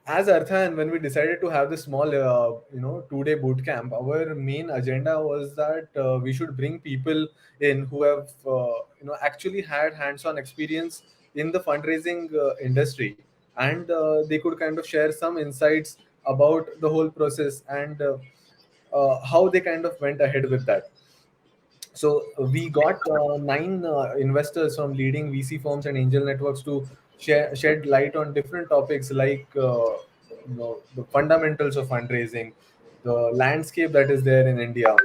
as Arthan, when we decided to have this small, 2-day boot camp, our main agenda was that we should bring people in who have, actually had hands-on experience in the fundraising industry, and they could kind of share some insights about the whole process and how they kind of went ahead with that. So we got nine investors from leading VC firms and angel networks to shed light on different topics like the fundamentals of fundraising, the landscape that is there in India.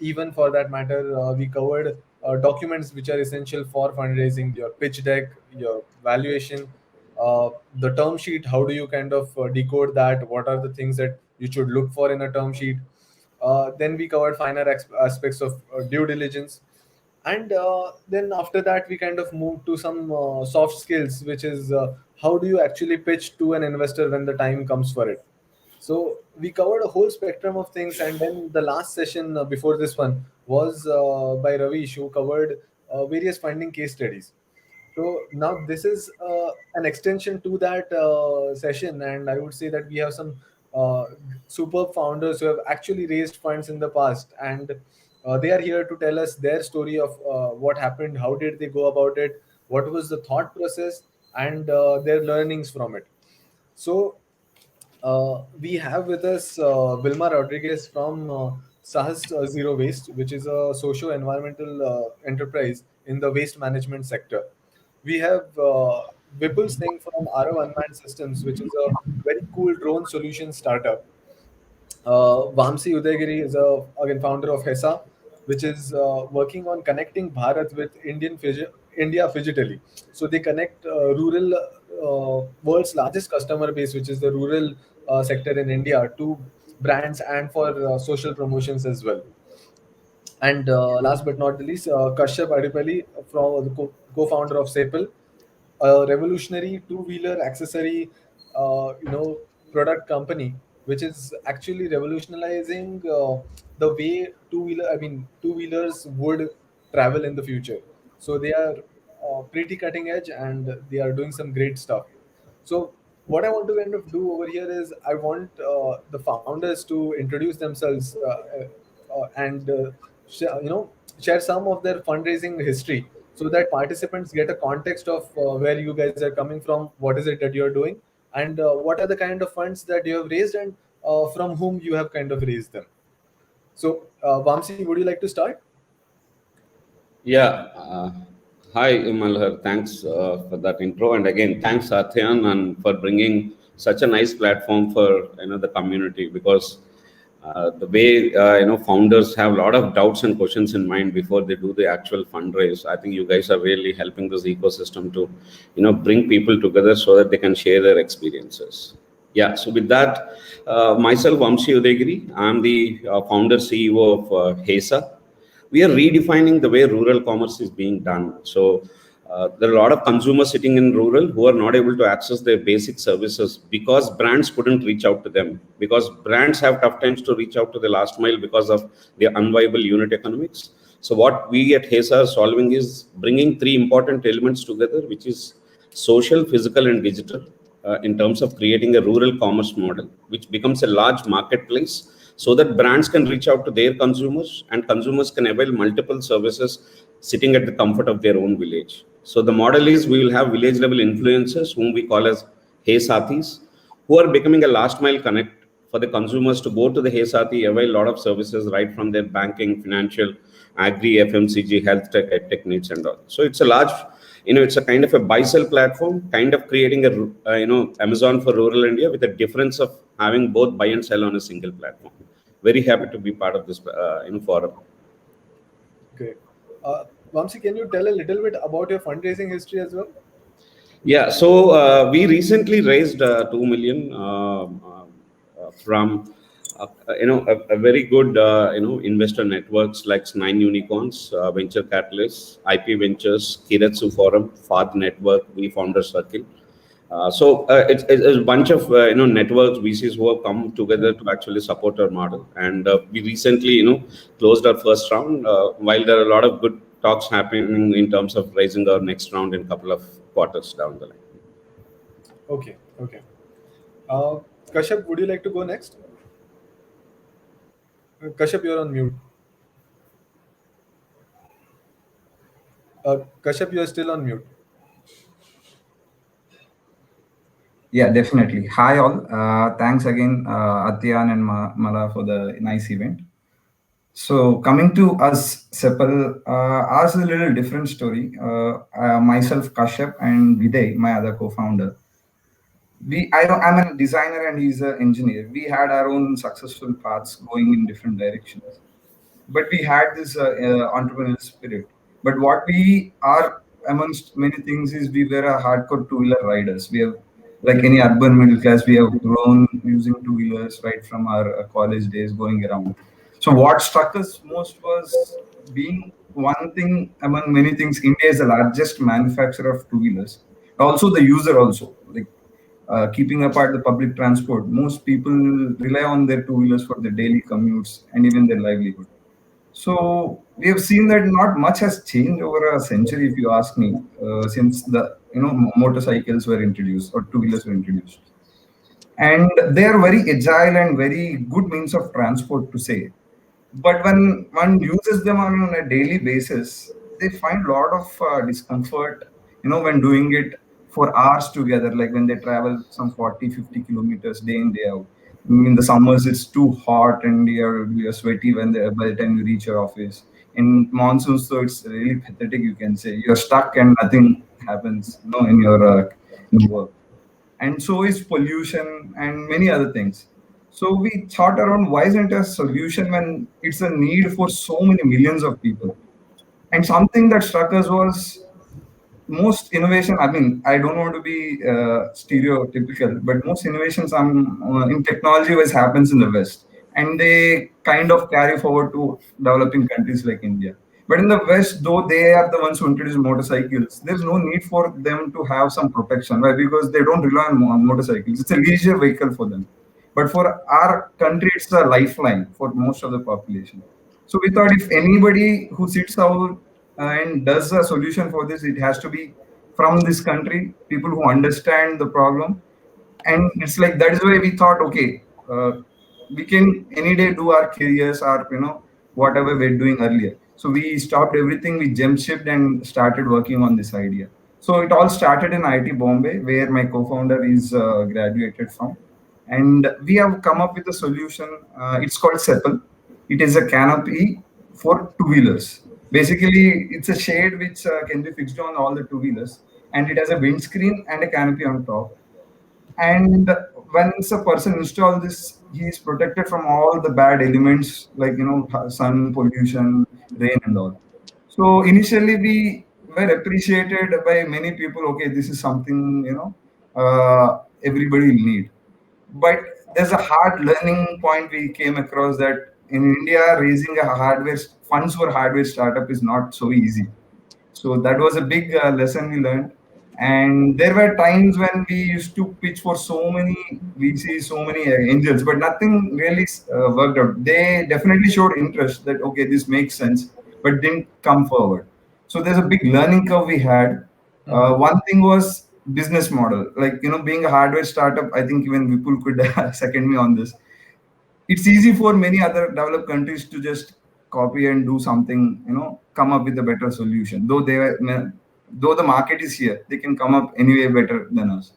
Even for that matter, we covered documents which are essential for fundraising: your pitch deck, your valuation, the term sheet. How do you kind of decode that? What are the things that you should look for in a term sheet? Then we covered finer aspects of due diligence, and then after that we kind of moved to some soft skills, which is how do you actually pitch to an investor when the time comes for it. So we covered a whole spectrum of things, and then the last session before this one was by Ravish, who covered various funding case studies. So now this is an extension to that session, and I would say that we have some uh, superb founders who have actually raised funds in the past, and they are here to tell us their story of what happened, how did they go about it, what was the thought process, and their learnings from it. So we have with us Vilma Rodriguez from Sahas Zero Waste, which is a socio-environmental enterprise in the waste management sector. We have Vipul Singh from Arav Unmanned Systems, which is a very cool drone solution startup. Vamsi Udayagiri is again founder of HESA, which is working on connecting Bharat with India digitally. So they connect rural world's largest customer base, which is the rural sector in India, to brands and for social promotions as well. And last but not the least, Kashyap Adipalli, from the co-founder of Sepal, a revolutionary two-wheeler accessory, product company, which is actually revolutionizing the way two-wheelers would travel in the future. So they are pretty cutting edge, and they are doing some great stuff. So what I want to kind of do over here is I want the founders to introduce themselves and share some of their fundraising history, so that participants get a context of where you guys are coming from, what is it that you're doing, and what are the kind of funds that you have raised, and from whom you have kind of raised them. So Vamsi, would you like to start? Yeah. Hi, Malhar. Thanks for that intro, and again, thanks Satyan and for bringing such a nice platform for the community, because the way founders have a lot of doubts and questions in mind before they do the actual fundraise. I think you guys are really helping this ecosystem to bring people together so that they can share their experiences. Yeah. So with that, myself, Vamsi Udayagiri, I'm the founder CEO of HESA. We are redefining the way rural commerce is being done. So there are a lot of consumers sitting in rural who are not able to access their basic services because brands couldn't reach out to them, because brands have tough times to reach out to the last mile because of their unviable unit economics. So what we at HESA are solving is bringing three important elements together, which is social, physical, and digital, in terms of creating a rural commerce model, which becomes a large marketplace so that brands can reach out to their consumers and consumers can avail multiple services sitting at the comfort of their own village. So the model is we will have village level influencers whom we call as Hey Sathis, who are becoming a last mile connect for the consumers to go to the Hey Sathi, avail a lot of services right from their banking, financial, agri, FMCG, health tech, ed tech needs and all. So it's a large, it's a kind of a buy sell platform, kind of creating a, Amazon for rural India with a difference of having both buy and sell on a single platform. Very happy to be part of this, forum. Great. Vamsi, can you tell a little bit about your fundraising history as well? Yeah, so we recently raised 2 million from a very good investor networks like Nine Unicorns, Venture Catalysts, IP Ventures, Kiratsu Forum, Fath Network, We Founder Circle. It's a bunch of networks, VCs who have come together to actually support our model, and we recently closed our first round. While there are a lot of good talks happening in terms of raising our next round in a couple of quarters down the line. Okay, okay. Uh, Kashyap, would you like to go next? Kashyap, you're on mute. Kashyap, you are still on mute. Yeah, definitely. Hi, all. Thanks again, Atyan and Mala, for the nice event. So, coming to us, Sepal, ours is a little different story. Myself, Kashyap, and Viday, my other co-founder, I'm a designer and he's an engineer. We had our own successful paths going in different directions, but we had this entrepreneurial spirit. But what we are amongst many things is we were a hardcore two-wheeler riders. We have, like any urban middle class, we have grown using two-wheelers right from our college days going around. So what struck us most was being one thing among many things. India is the largest manufacturer of two-wheelers. Also the user also, like keeping apart the public transport, most people rely on their two-wheelers for their daily commutes and even their livelihood. So we have seen that not much has changed over a century, if you ask me, since the motorcycles were introduced or two-wheelers were introduced, and they are very agile and very good means of transport to say. But when one uses them on a daily basis, they find a lot of discomfort, when doing it for hours together, like when they travel some 40, 50 kilometers day in, day out. In the summers, it's too hot and you're sweaty by the time you reach your office. In monsoons, so it's really pathetic, you can say. You're stuck and nothing happens, in your work, and so is pollution and many other things. So we thought around why isn't a solution when it's a need for so many millions of people? And something that struck us was most innovation. I mean, I don't want to be stereotypical, but most innovations in technology wise happens in the West, and they kind of carry forward to developing countries like India. But in the West, though they are the ones who introduce motorcycles, there's no need for them to have some protection, right? Because they don't rely on motorcycles. It's a leisure vehicle for them. But for our country, it's a lifeline for most of the population. So we thought if anybody who sits out and does a solution for this, it has to be from this country, people who understand the problem. And it's like that is why we thought, okay, we can any day do our careers or whatever we're doing earlier. So we stopped everything, we jump shipped and started working on this idea. So it all started in IT Bombay, where my co-founder is graduated from, and we have come up with a solution. It's called Sepal. It is a canopy for two wheelers. Basically, it's a shade which can be fixed on all the two wheelers, and it has a windscreen and a canopy on top. And once a person installs this, he is protected from all the bad elements like sun, pollution, rain, and all. So initially, we were appreciated by many people. Okay, this is something everybody will need. But there's a hard learning point we came across that in India, raising a hardware funds for hardware startup is not so easy. So that was a big lesson we learned. And there were times when we used to pitch for so many VCs, so many angels, but nothing really worked out. They definitely showed interest that, okay, this makes sense, but didn't come forward. So there's a big learning curve we had. One thing was business model. Like, being a hardware startup, I think even Vipul could second me on this. It's easy for many other developed countries to just copy and do something, come up with a better solution. Though the market is here, they can come up anyway better than us.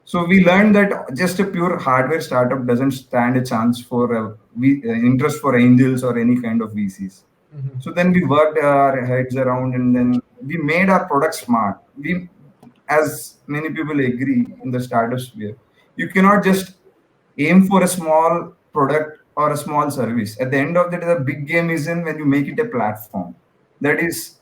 So we learned that just a pure hardware startup doesn't stand a chance for interest for angels or any kind of VCs. So then we worked our heads around, and then we made our product smart. As many people agree in the startup sphere, you cannot just aim for a small product or a small service. At the end of the day, the big game is in when you make it a platform. That is,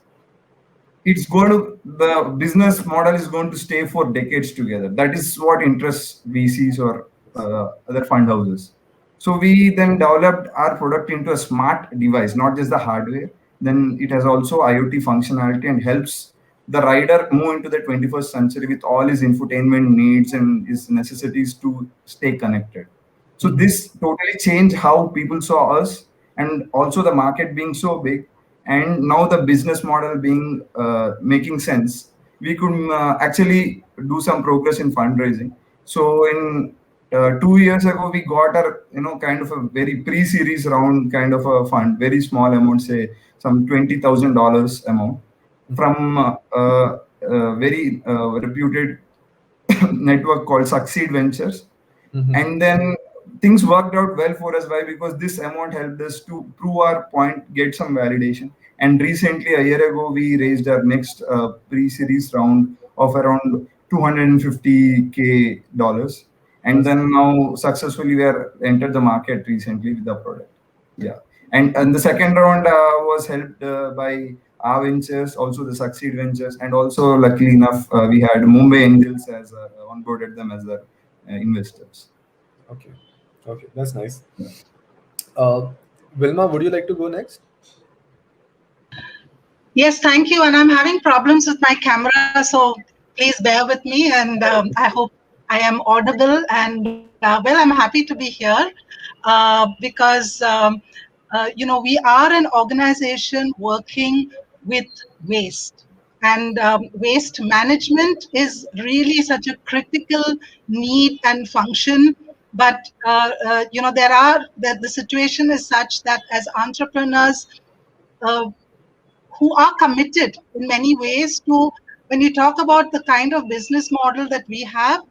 the business model is going to stay for decades together. That is what interests VCs or other fund houses. So we then developed our product into a smart device, not just the hardware. Then it has also IoT functionality and helps the rider move into the 21st century with all his infotainment needs and his necessities to stay connected. So this totally changed how people saw us, and also the market being so big, and now the business model being making sense. We could actually do some progress in fundraising. So in 2 years ago, we got a kind of a very pre-series round kind of a fund, very small amount, say some $20,000 amount from a very reputed network called Succeed Ventures. And then things worked out well for us. Why? Because this amount helped us to prove our point, get some validation. And recently, a year ago, we raised our next pre-series round of around $250K. And then now successfully we are entered the market recently with the product. Yeah. And the second round was helped by our ventures, also the Succeed Ventures, and also luckily enough, we had Mumbai Angels as onboarded them as the investors. Okay. Okay, that's nice. Yeah. Vilma, would you like to go next? Yes, thank you. And I'm having problems with my camera, so please bear with me. And I hope I am audible. And well, I'm happy to be here because we are an organization working with waste. And waste management is really such a critical need and function. But the situation is such that as entrepreneurs, who are committed in many ways to, when you talk about the kind of business model that we are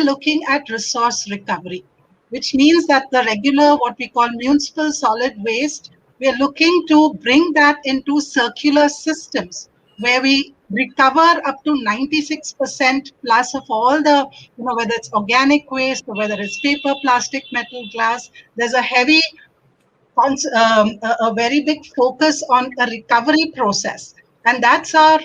looking at resource recovery, which means that the regular, what we call municipal solid waste, we are looking to bring that into circular systems where we recover up to 96% plus of all the, whether it's organic waste or whether it's paper, plastic, metal, glass. There's a heavy a very big focus on a recovery process. And that's our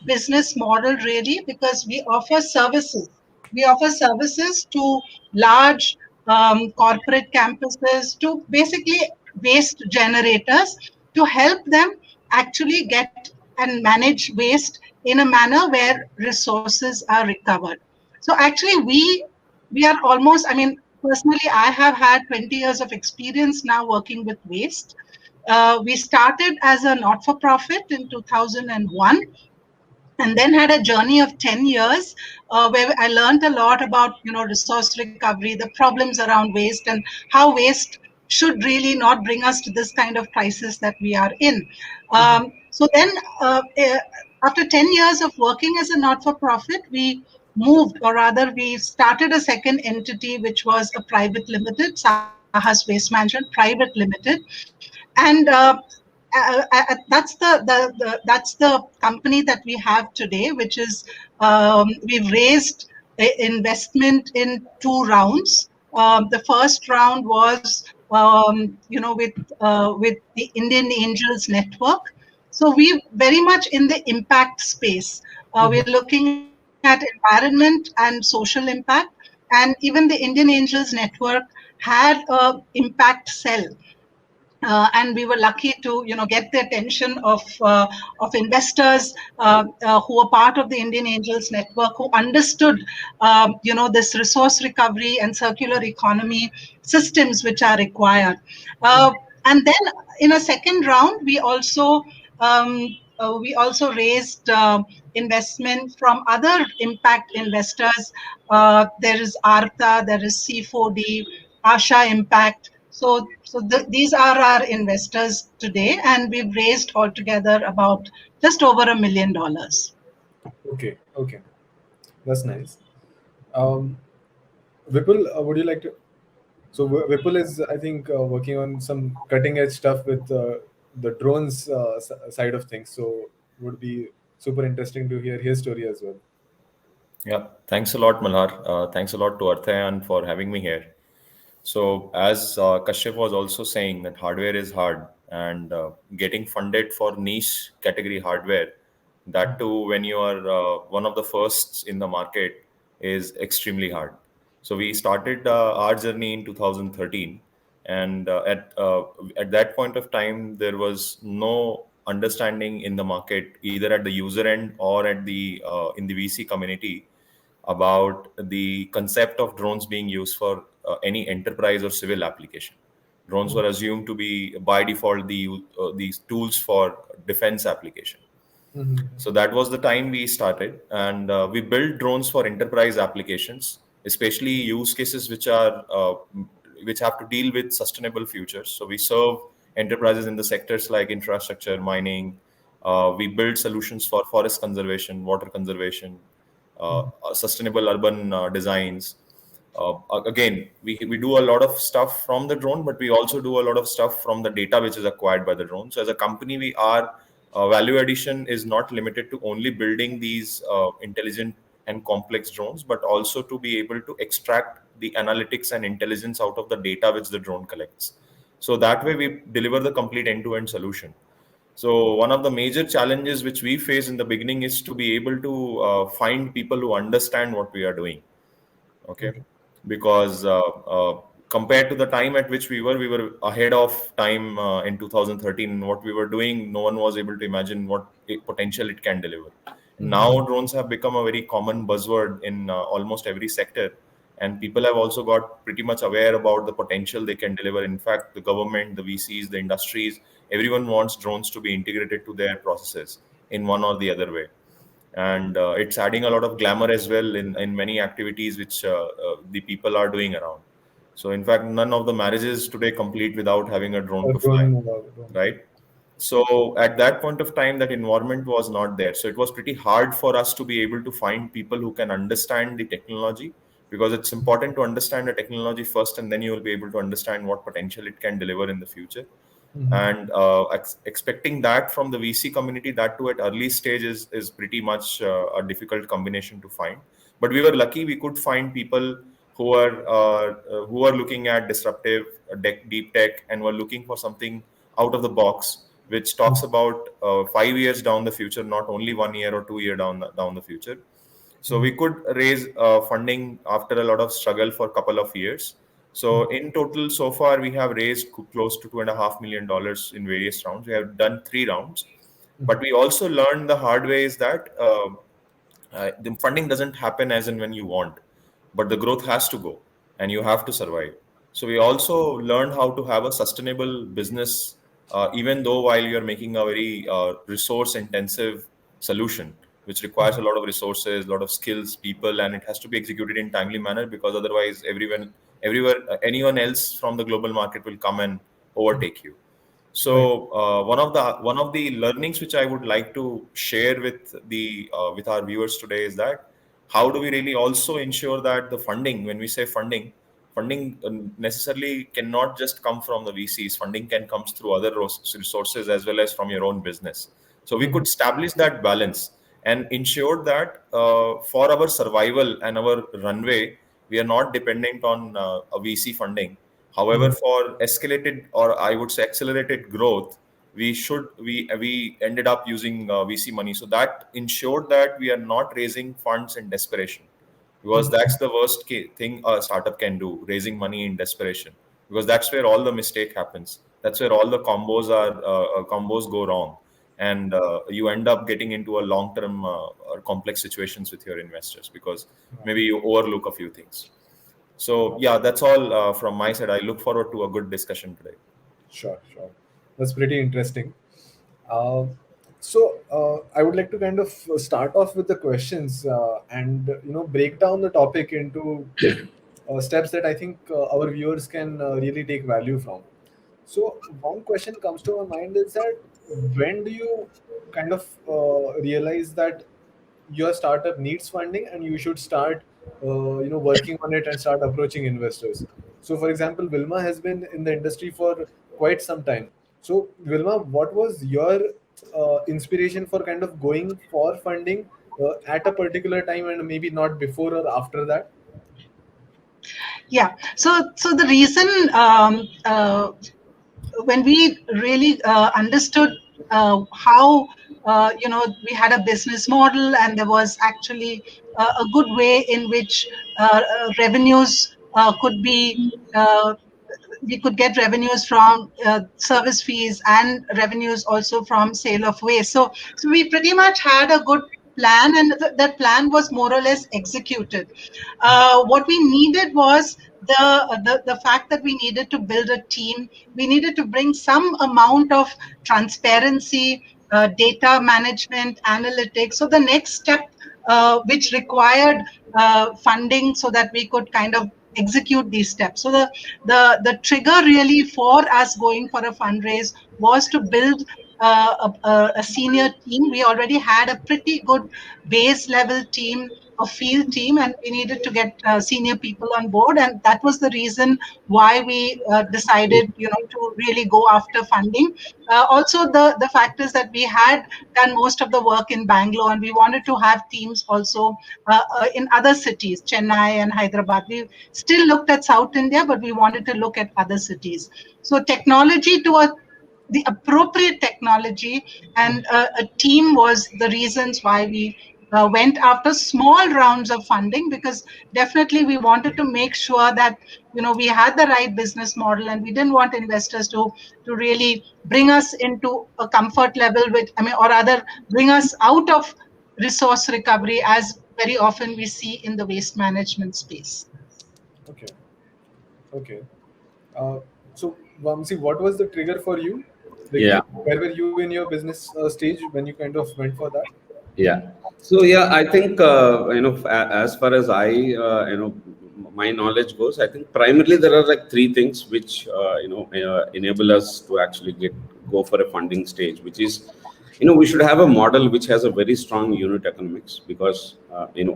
business model really, because we offer services. We offer services to large corporate campuses, to basically waste generators, to help them actually get and manage waste in a manner where resources are recovered. So actually we are almost, I mean, personally, I have had 20 years of experience now working with waste. We started as a not-for-profit in 2001, and then had a journey of 10 years where I learned a lot about, resource recovery, the problems around waste, and how waste should really not bring us to this kind of crisis that we are in. So then, after 10 years of working as a not-for-profit, we moved, or rather we started a second entity, which was a private limited, Sahas Waste Management Private Limited. And that's the company that we have today, which is we've raised investment in 2 rounds. The first round was with the Indian Angels Network. So we very much in the impact space. We're looking at environment and social impact, and even the Indian Angels Network had a impact cell. And we were lucky to get the attention of investors who were part of the Indian Angels Network, who understood this resource recovery and circular economy systems which are required. And then in a second round, we also raised investment from other impact investors. There is Artha, there is C4D, Asha Impact. So these are our investors today, and we've raised altogether about just over $1 million. Okay, okay, that's nice. Vipul, would you like to? So Vipul is, I think, working on some cutting edge stuff with the drones side of things. So would be super interesting to hear his story as well. Yeah, thanks a lot, Malhar. Thanks a lot to Arthayan for having me here. So, as Kashyap was also saying, that hardware is hard, and getting funded for niche category hardware, that too when you are one of the firsts in the market, is extremely hard. So we started our journey in 2013, and at that point of time, there was no understanding in the market, either at the user end or at the in the VC community, about the concept of drones being used for any enterprise or civil application. Drones were assumed to be by default these tools for defense application. So that was the time we started, and we built drones for enterprise applications. especially use cases which have to deal with sustainable futures. So we serve enterprises in the sectors like infrastructure, mining. We build solutions for forest conservation, water conservation, sustainable urban designs. Again, we do a lot of stuff from the drone, but we also do a lot of stuff from the data which is acquired by the drone. So as a company, we are value addition is not limited to only building these intelligent and complex drones, but also to be able to extract the analytics and intelligence out of the data which the drone collects. So that way we deliver the complete end-to-end solution. So one of the major challenges which we face in the beginning is to be able to find people who understand what we are doing. Okay, because compared to the time at which we were ahead of time in 2013. What we were doing, no one was able to imagine what potential it can deliver. Now drones have become a very common buzzword in almost every sector, and people have also got pretty much aware about the potential they can deliver. In fact, the government, the VCs, the industries, everyone wants drones to be integrated to their processes in one or the other way. And it's adding a lot of glamour as well in many activities which the people are doing around. So in fact, none of the marriages today complete without having a drone to fly, right? So at that point of time, that environment was not there. So it was pretty hard for us to be able to find people who can understand the technology, because it's important to understand the technology first, and then you will be able to understand what potential it can deliver in the future. And expecting that from the VC community, that too at early stages, is pretty much a difficult combination to find. But we were lucky; we could find people who are looking at disruptive deep tech and were looking for something out of the box, which talks about 5 years down the future, not only 1 year or 2 year down the future. So we could raise funding after a lot of struggle for a couple of years. So in total, so far we have raised close to $2.5 million in various rounds. We have done 3 rounds, but we also learned the hard way is that the funding doesn't happen as and when you want, but the growth has to go, and you have to survive. So we also learned how to have a sustainable business, even though while you're making a very resource-intensive solution, which requires a lot of resources, a lot of skills, people, and it has to be executed in timely manner, because otherwise anyone else from the global market will come and overtake you. So one of the learnings which I would like to share with our viewers today is that how do we really also ensure that the funding, when we say funding necessarily cannot just come from the VCs. Funding can come through other resources as well as from your own business. So we could establish that balance and ensure that for our survival and our runway, we are not dependent on a VC funding. However, for escalated, or I would say accelerated growth, we ended up using VC money. So that ensured that we are not raising funds in desperation, because that's the worst thing a startup can do, raising money in desperation, because that's where all the mistake happens. That's where all the combos go wrong, and you end up getting into a long-term or complex situations with your investors, because maybe you overlook a few things. So yeah, that's all from my side. I look forward to a good discussion today. Sure. That's pretty interesting. So I would like to kind of start off with the questions and break down the topic into steps that I think our viewers can really take value from. So one question comes to my mind is that when do you kind of realize that your startup needs funding and you should start working on it and start approaching investors? So for example, Wilma has been in the industry for quite some time. So Wilma, what was your inspiration for kind of going for funding at a particular time, and maybe not before or after that? Yeah. So the reason when we really understood how we had a business model, and there was actually a good way in which revenues could be we could get revenues from service fees and revenues also from sale of waste. So we pretty much had a good plan, and that plan was more or less executed. What we needed was the fact that we needed to build a team. We needed to bring some amount of transparency, data management, analytics. So the next step which required funding so that we could kind of execute these steps. So the trigger really for us going for a fundraise was to build a senior team. We already had a pretty good base level team, a field team, and we needed to get senior people on board, and that was the reason why we decided, to really go after funding. Also, the fact is that we had done most of the work in Bangalore, and we wanted to have teams also in other cities, Chennai and Hyderabad. We still looked at South India, but we wanted to look at other cities. So technology the appropriate technology and a team was the reasons why we went after small rounds of funding, because definitely we wanted to make sure that we had the right business model, and we didn't want investors to really bring us into a comfort level or rather bring us out of resource recovery, as very often we see in the waste management space. Okay. So Vamsi, what was the trigger for you? Yeah. Where were you in your business stage when you kind of went for that? Yeah. So yeah, I think as far as my knowledge goes, I think primarily there are like three things which enable us to actually go for a funding stage, which is we should have a model which has a very strong unit economics, because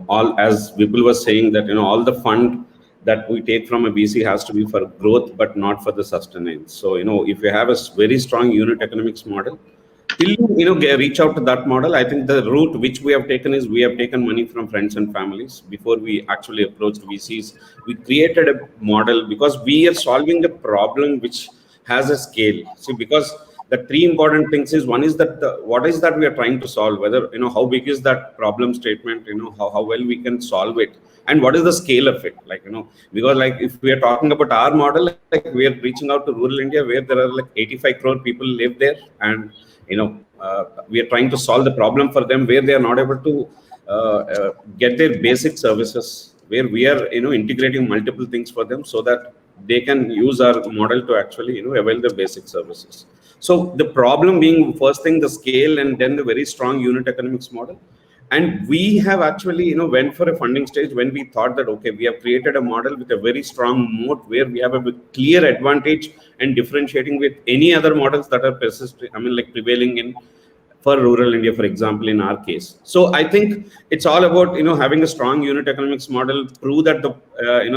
all, as Vipul was saying, that all the fund that we take from a VC has to be for growth but not for the sustenance. So if you have a very strong unit economics model, till reach out to that model, I think the route which we have taken is we have taken money from friends and families before we actually approached VCs. We created a model because we are solving a problem which has a scale. See, because the three important things is, one is that what is that we are trying to solve, whether how big is that problem statement, how well we can solve it, and what is the scale of it, because like if we are talking about our model, like we are reaching out to rural India where there are like 85 crore people live there, and we are trying to solve the problem for them where they are not able to get their basic services, where we are integrating multiple things for them so that they can use our model to actually avail the basic services. So the problem being, first thing, the scale, and then the very strong unit economics model. And we have actually went for a funding stage when we thought that, okay, we have created a model with a very strong moat where we have a clear advantage and differentiating with any other models that are prevailing in for rural India, for example, in our case. So I think it's all about having a strong unit economics model, prove that the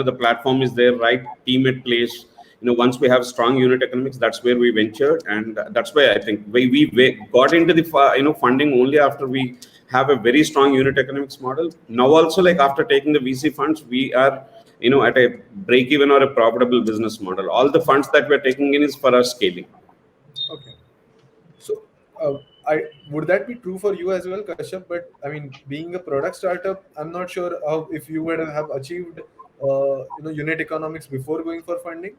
the platform is there, right team at place. Once we have strong unit economics, that's where we ventured, and that's why I think we got into the funding only after we have a very strong unit economics model. Now also, like after taking the VC funds, we are at a break even or a profitable business model. All the funds that we're taking in is for our scaling. Okay. So would that be true for you as well, Kashyap? But I mean, being a product startup, I'm not sure if you would have achieved unit economics before going for funding.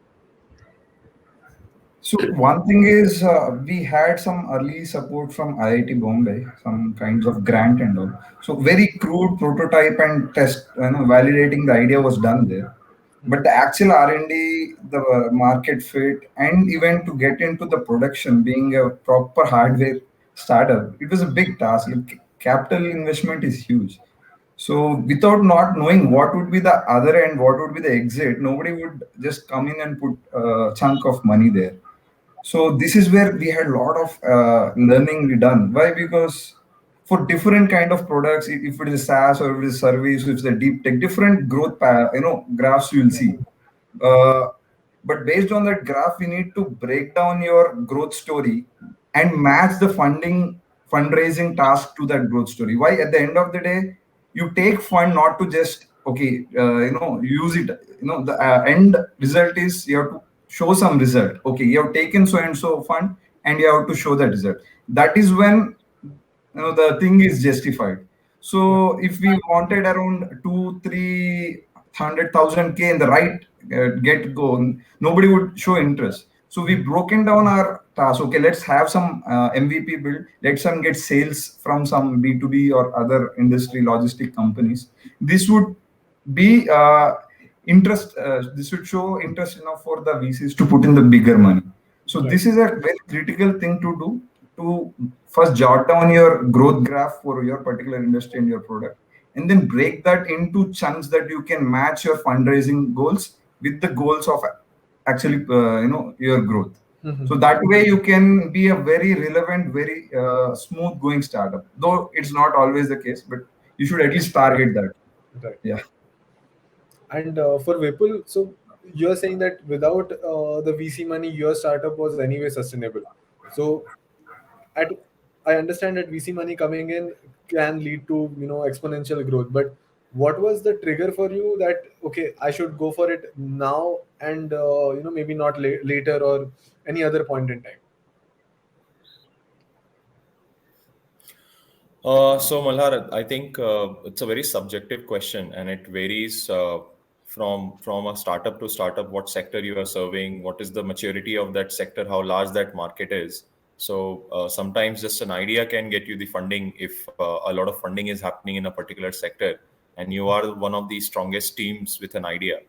So one thing is we had some early support from IIT Bombay, some kinds of grant and all. So very crude prototype and test, validating the idea was done there. But the actual R&D, the market fit, and even to get into the production, being a proper hardware startup, it was a big task. Capital investment is huge. So without not knowing what would be the other end, what would be the exit, nobody would just come in and put a chunk of money there. So this is where we had a lot of learning done. Why? Because for different kind of products, if it is SaaS or if it is service, if it's a deep tech, different growth, graphs you will see. But based on that graph, we need to break down your growth story and match the fundraising task to that growth story. Why? At the end of the day, you take fund not to just use it. The end result is you have to show some result. Okay, you have taken so and so fund and you have to show that result. That is when the thing is justified. So if we wanted around 200,000-300,000 K in the right get go, nobody would show interest. So we've broken down our task. Okay, let's have some MVP build. Let some get sales from some B2B or other industry logistic companies. This would be interest. This would show interest enough for the VCs to put in the bigger money. So this is a very critical thing to do, to first jot down your growth graph for your particular industry and your product, and then break that into chunks that you can match your fundraising goals with the goals of actually your growth. So that way you can be a very relevant, very smooth going startup, though it's not always the case, but you should at least target that. Right. Yeah. And for Vipul, so you're saying that without the VC money, your startup was anyway sustainable. So at I understand that VC money coming in can lead to exponential growth, but what was the trigger for you that okay, I should go for it now and maybe not later or any other point in time? So Malhar, I think it's a very subjective question, and it varies from a startup to startup. What sector you are serving, what is the maturity of that sector, how large that market is. So sometimes just an idea can get you the funding if a lot of funding is happening in a particular sector, and you are one of the strongest teams with an idea.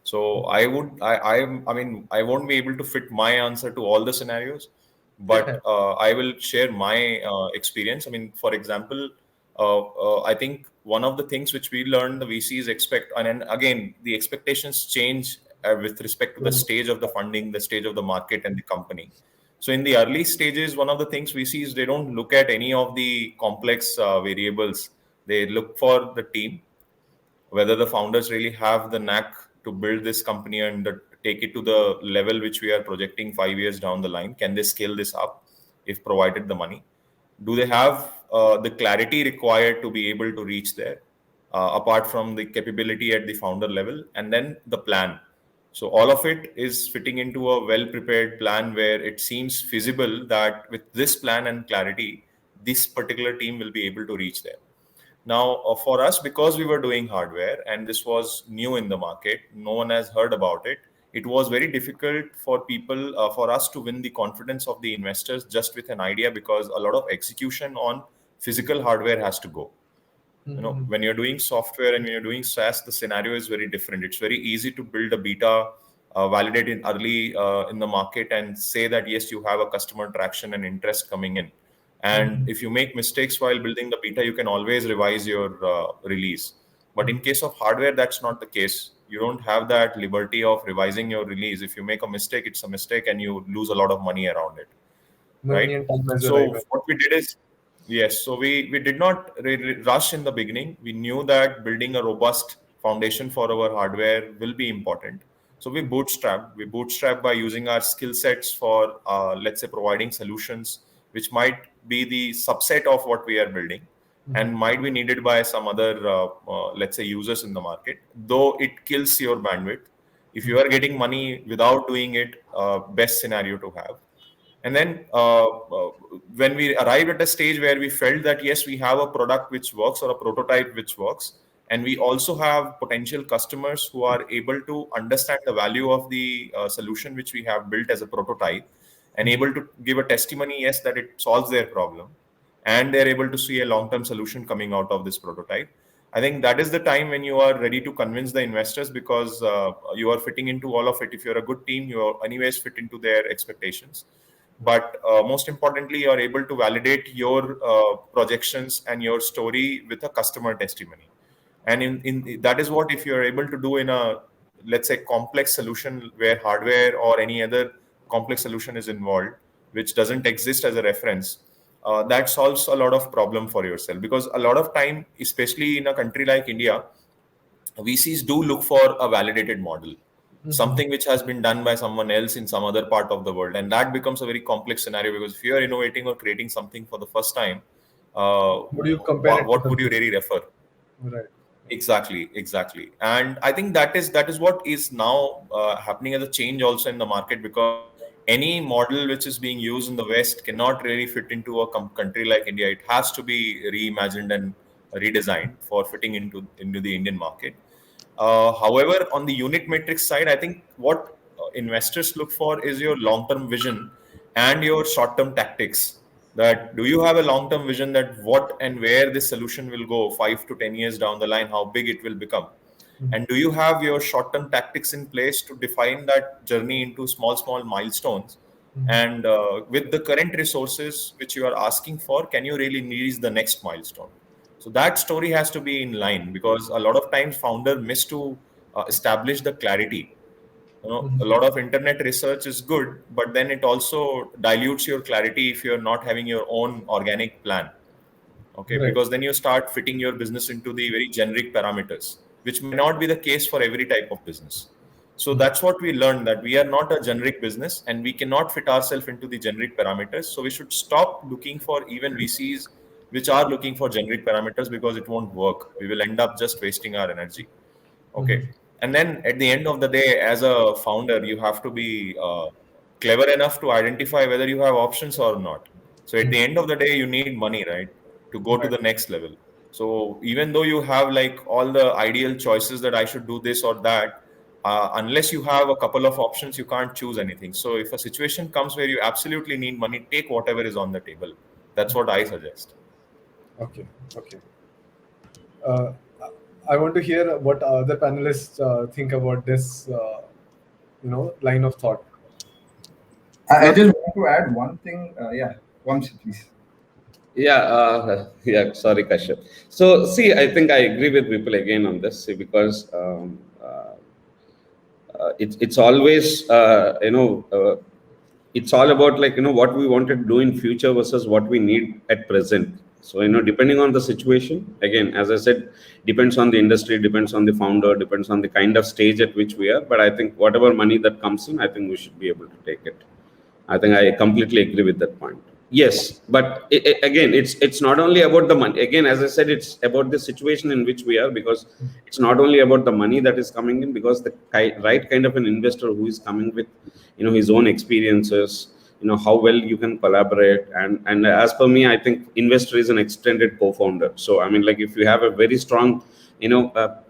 So I mean, I won't be able to fit my answer to all the scenarios, but I will share my experience. I mean, for example, I think one of the things which we learned the VCs expect, and then again, the expectations change with respect to the stage of the funding, the stage of the market, and the company. So in the early stages, one of the things VCs, they don't look at any of the complex variables. They look for the team, whether the founders really have the knack to build this company and take it to the level which we are projecting 5 years down the line. Can they scale this up if provided the money? Do they have the clarity required to be able to reach there, apart from the capability at the founder level? And then the plan. So all of it is fitting into a well prepared plan where it seems feasible that with this plan and clarity, this particular team will be able to reach there. Now, for us, because we were doing hardware and this was new in the market, no one has heard about it. It was very difficult for people, for us to win the confidence of the investors just with an idea, because a lot of execution on physical hardware has to go. You know, when you're doing software and when you're doing SaaS, the scenario is very different. It's very easy to build a beta, validate it early in the market, and say that yes, you have a customer traction and interest coming in. And if you make mistakes while building the beta, you can always revise your release. But in case of hardware, that's not the case. You don't have that liberty of revising your release. If you make a mistake, it's a mistake, and you lose a lot of money around it. Money Right. and time as well, So right? what we did is, yes, so we did not rush in the beginning. We knew that building a robust foundation for our hardware will be important. So we bootstrap. We bootstrap by using our skill sets for, let's say, providing solutions which might be the subset of what we are building and might be needed by some other, let's say, users in the market, though it kills your bandwidth. If you are getting money without doing it, best scenario to have. And then when we arrived at a stage where we felt that yes, we have a product which works or a prototype which works, and we also have potential customers who are able to understand the value of the solution which we have built as a prototype, and able to give a testimony, yes, that it solves their problem, and they're able to see a long-term solution coming out of this prototype. I think that is the time when you are ready to convince the investors, because you are fitting into all of it. If you're a good team, you are anyways fit into their expectations. But most importantly, you are able to validate your projections and your story with a customer testimony. And in that is what, if you're able to do in a, let's say, complex solution where hardware or any other complex solution is involved, which doesn't exist as a reference, that solves a lot of problem for yourself. Because a lot of time, especially in a country like India, VCs do look for a validated model, something which has been done by someone else in some other part of the world. And that becomes a very complex scenario, because if you are innovating or creating something for the first time, Would you compare it to what would you something? really refer? Right. Exactly. And I think that is what is now happening as a change also in the market, because any model which is being used in the West cannot really fit into a country like India. It has to be reimagined and redesigned for fitting into the Indian market. However, on the unit metrics side, I think what investors look for is your long-term vision and your short-term tactics. That do you have a long-term vision that what and where this solution will go 5 to 10 years down the line, how big it will become? And do you have your short-term tactics in place to define that journey into small milestones? And with the current resources which you are asking for, can you really reach the next milestone? So that story has to be in line, because a lot of times founder miss to establish the clarity. A lot of internet research is good, but then it also dilutes your clarity if you're not having your own organic plan. Okay, Right. because then you start fitting your business into the very generic parameters, which may not be the case for every type of business. So that's what we learned, that we are not a generic business and we cannot fit ourselves into the generic parameters. So we should stop looking for even VCs which are looking for generic parameters, because it won't work. We will end up just wasting our energy. Okay. And then at the end of the day, as a founder, you have to be clever enough to identify whether you have options or not. So at the end of the day, you need money, right, to go to the next level. So even though you have like all the ideal choices that I should do this or that, unless you have a couple of options, you can't choose anything. So if a situation comes where you absolutely need money, take whatever is on the table. That's what I suggest. Okay. I want to hear what other panelists think about this, line of thought. I just want to add one thing. Vamsi, please. Yeah, sorry, Kashyap. So, see, I think I agree with people again on this, because it's always, it's all about like, what we want to do in future versus what we need at present. So, depending on the situation, again, as I said, depends on the industry, depends on the founder, depends on the kind of stage at which we are. But I think whatever money that comes in, I think we should be able to take it. I think I completely agree with that point. Yes, but again, it's not only about the money. Again, as I said, it's about the situation in which we are, because it's not only about the money that is coming in, because the right kind of an investor who is coming with, his own experiences, how well you can collaborate. And as per me, I think investor is an extended co-founder. So, I mean, like if you have a very strong,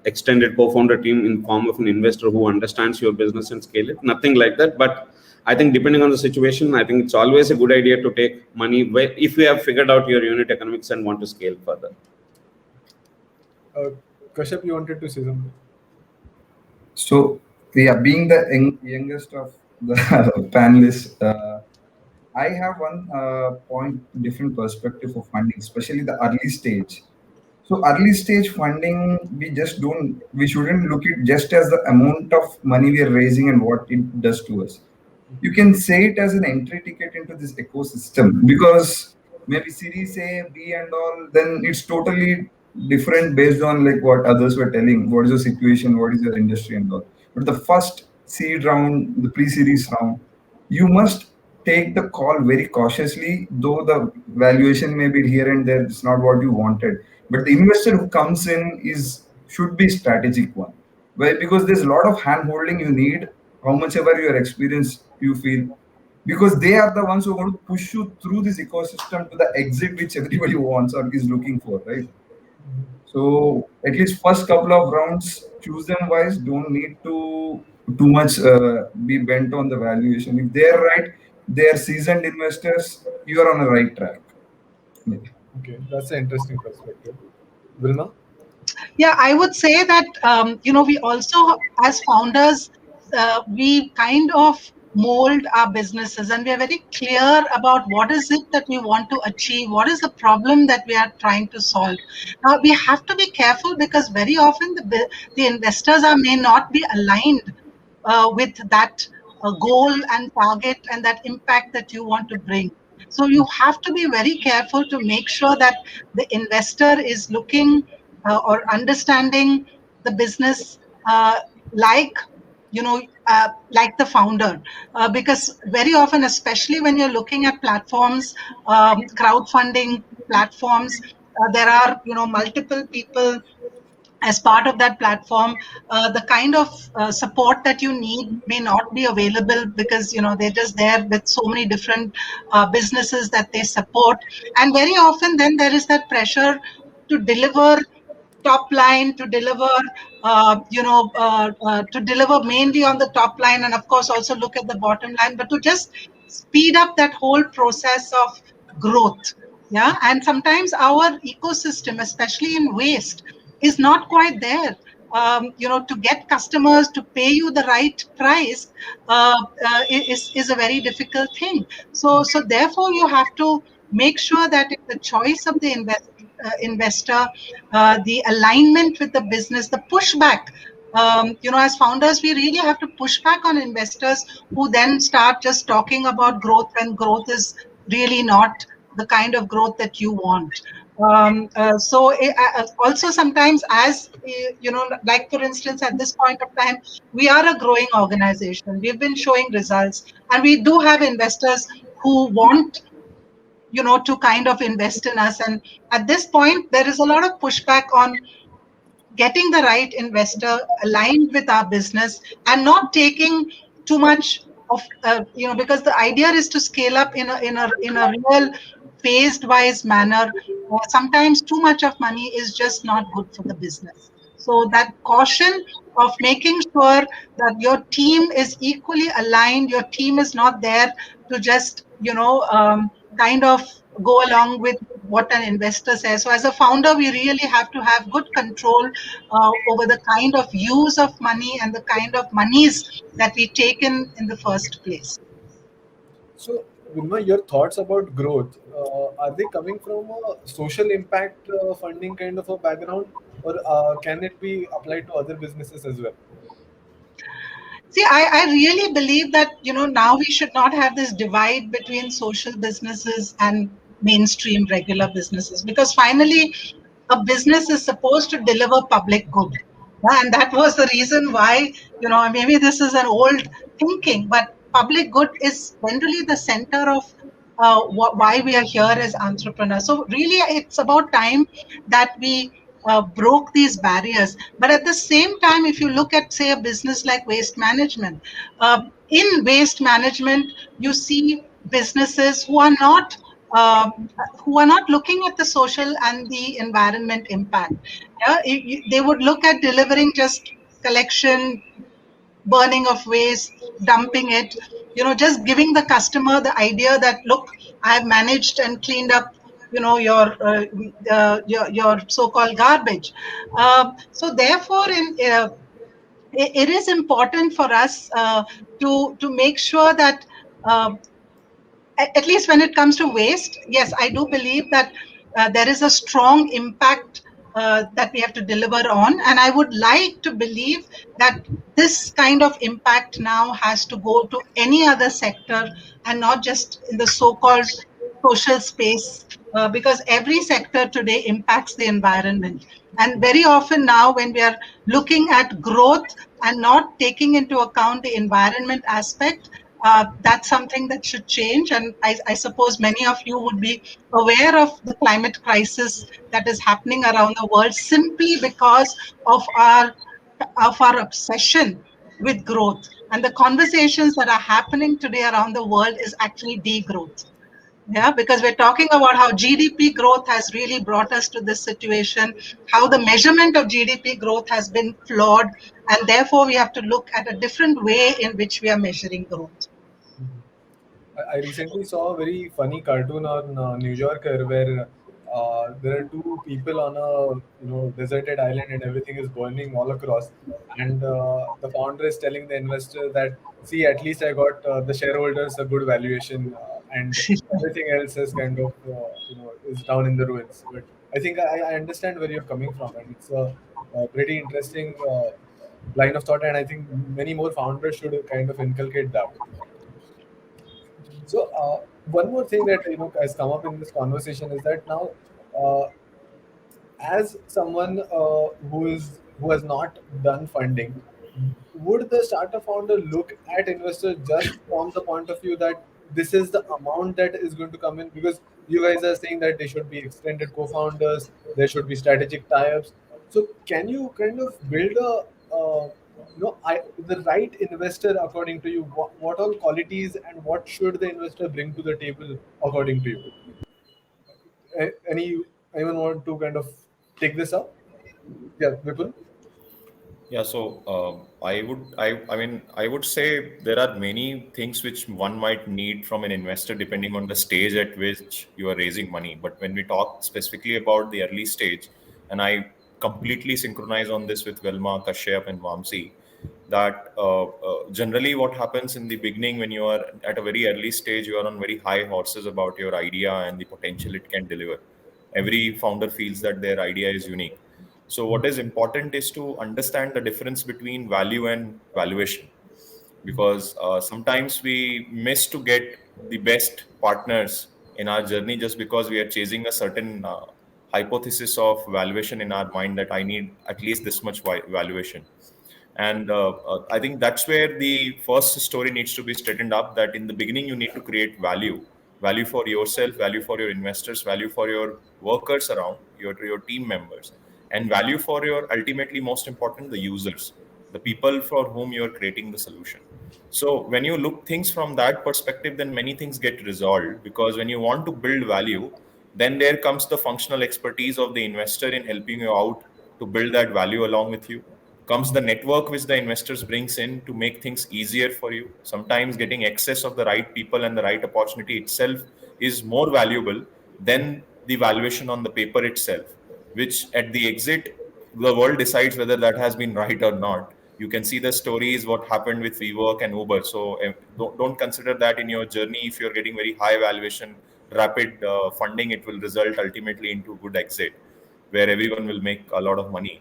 extended co-founder team in form of an investor who understands your business and scale it, nothing like that. But I think depending on the situation, I think it's always a good idea to take money if you have figured out your unit economics and want to scale further. Kashyap, you wanted to say something? So, being the youngest of the panelists, I have one different perspective of funding, especially the early stage. So early stage funding, we shouldn't look at just as the amount of money we are raising and what it does to us. You can say it as an entry ticket into this ecosystem, because maybe Series A, B and all, then it's totally different based on like what others were telling, what is the situation, what is your industry and all. But the first seed round, the pre-series round, you must take the call very cautiously, though the valuation may be here and there, it's not what you wanted. But the investor who comes in should be strategic one. Why? Because there's a lot of hand holding you need, how much ever your experience you feel, because they are the ones who are going to push you through this ecosystem to the exit which everybody wants or is looking for, right? So at least first couple of rounds, choose them wise. Don't need to too much be bent on the valuation. If they're right, they're seasoned investors, you are on the right track. Yeah. Okay, that's an interesting perspective. Vilma? Yeah, I would say that, we also, as founders, we kind of mold our businesses, and we are very clear about what is it that we want to achieve, what is the problem that we are trying to solve. Now, we have to be careful, because very often the investors may not be aligned with that goal and target and that impact that you want to bring. So you have to be very careful to make sure that the investor is looking or understanding the business like like the founder, because very often, especially when you're looking at platforms, crowdfunding platforms, there are multiple people as part of that platform. The kind of support that you need may not be available, because they're just there with so many different businesses that they support, and very often then there is that pressure to deliver top line, to deliver to deliver mainly on the top line, and of course also look at the bottom line, but to just speed up that whole process of growth. Yeah, and sometimes our ecosystem, especially in waste, is not quite there. To get customers to pay you the right price is a very difficult thing. So therefore you have to make sure that the choice of the investor investor, the alignment with the business, the pushback. As founders, we really have to push back on investors who then start just talking about growth when growth is really not the kind of growth that you want. Also sometimes, as like for instance, at this point of time, we are a growing organization. We've been showing results, and we do have investors who want to kind of invest in us. And at this point, there is a lot of pushback on getting the right investor aligned with our business and not taking too much of because the idea is to scale up in a real phased wise manner. Sometimes too much of money is just not good for the business. So that caution of making sure that your team is equally aligned, your team is not there to just kind of go along with what an investor says. So as a founder, we really have to have good control over the kind of use of money and the kind of monies that we take in the first place. So, Vilma, your thoughts about growth, are they coming from a social impact funding kind of a background, or can it be applied to other businesses as well? See, I really believe that, now we should not have this divide between social businesses and mainstream regular businesses, because finally a business is supposed to deliver public good. And that was the reason why, maybe this is an old thinking, but public good is generally the center of why we are here as entrepreneurs. So really, it's about time that we broke these barriers. But at the same time, if you look at, say, a business like waste management, in waste management, you see businesses um, who are not looking at the social and the environment impact. Yeah, they would look at delivering just collection, burning of waste, dumping it, just giving the customer the idea that, look, I have managed and cleaned up, your so-called garbage. So therefore, it is important for us to make sure that at least when it comes to waste, yes, I do believe that there is a strong impact that we have to deliver on. And I would like to believe that this kind of impact now has to go to any other sector and not just in the so called social space, because every sector today impacts the environment. And very often now, when we are looking at growth and not taking into account the environment aspect, that's something that should change. And I suppose many of you would be aware of the climate crisis that is happening around the world simply because of our obsession with growth. And the conversations that are happening today around the world is actually degrowth. Yeah, because we're talking about how GDP growth has really brought us to this situation, how the measurement of GDP growth has been flawed, and therefore we have to look at a different way in which we are measuring growth. I recently saw a very funny cartoon on New Yorker where there are two people on a deserted island and everything is burning all across, and the founder is telling the investor that, see, at least I got the shareholders a good valuation, and everything else is kind of is down in the ruins. But I think I understand where you're coming from, and it's a pretty interesting line of thought, and I think many more founders should kind of inculcate that. So one more thing that has come up in this conversation is that now, uh, as someone who has not done funding, would the startup founder look at investors just from the point of view that this is the amount that is going to come in? Because you guys are saying that they should be extended co-founders, there should be strategic tie-ups. So can you kind of build a the right investor according to you? What all qualities and what should the investor bring to the table according to you? Anyone want to kind of take this up? Yeah, Vipul. Yeah, so I would say there are many things which one might need from an investor depending on the stage at which you are raising money. But when we talk specifically about the early stage, and I completely synchronize on this with Velma, Kashyap, and Vamsi, that generally what happens in the beginning when you are at a very early stage, you are on very high horses about your idea and the potential it can deliver. Every founder feels that their idea is unique. So what is important is to understand the difference between value and valuation, because sometimes we miss to get the best partners in our journey just because we are chasing a certain hypothesis of valuation in our mind, that I need at least this much valuation. And I think that's where the first story needs to be straightened up, that in the beginning you need to create value for yourself, value for your investors, value for your workers around, your team members, and value for your, ultimately most important, the users, the people for whom you're creating the solution. So when you look things from that perspective, then many things get resolved, because when you want to build value, then there comes the functional expertise of the investor in helping you out to build that value along with you. Comes the network which the investors brings in to make things easier for you. Sometimes getting access of the right people and the right opportunity itself is more valuable than the valuation on the paper itself, which at the exit, the world decides whether that has been right or not. You can see the stories, what happened with WeWork and Uber. So don't consider that in your journey. If you're getting very high valuation, rapid funding, it will result ultimately into good exit, where everyone will make a lot of money.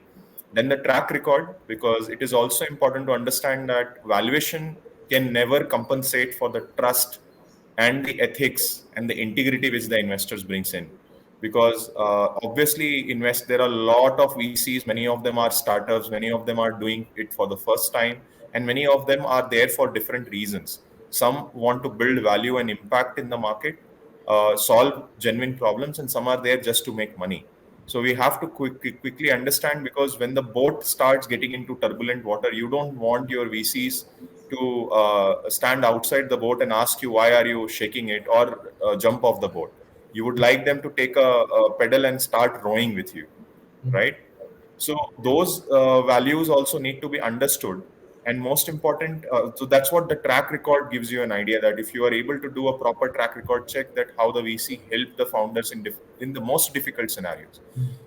Then the track record, because it is also important to understand that valuation can never compensate for the trust and the ethics and the integrity which the investors brings in. Because obviously there are a lot of VCs, many of them are startups, many of them are doing it for the first time, and many of them are there for different reasons. Some want to build value and impact in the market, solve genuine problems, and some are there just to make money. So we have to quickly understand, because when the boat starts getting into turbulent water, you don't want your VCs to stand outside the boat and ask you, why are you shaking it, or jump off the boat. You would like them to take a pedal and start rowing with you, right? So those values also need to be understood. And most important, so that's what the track record gives you an idea, that if you are able to do a proper track record check, that how the VC helped the founders in the most difficult scenarios.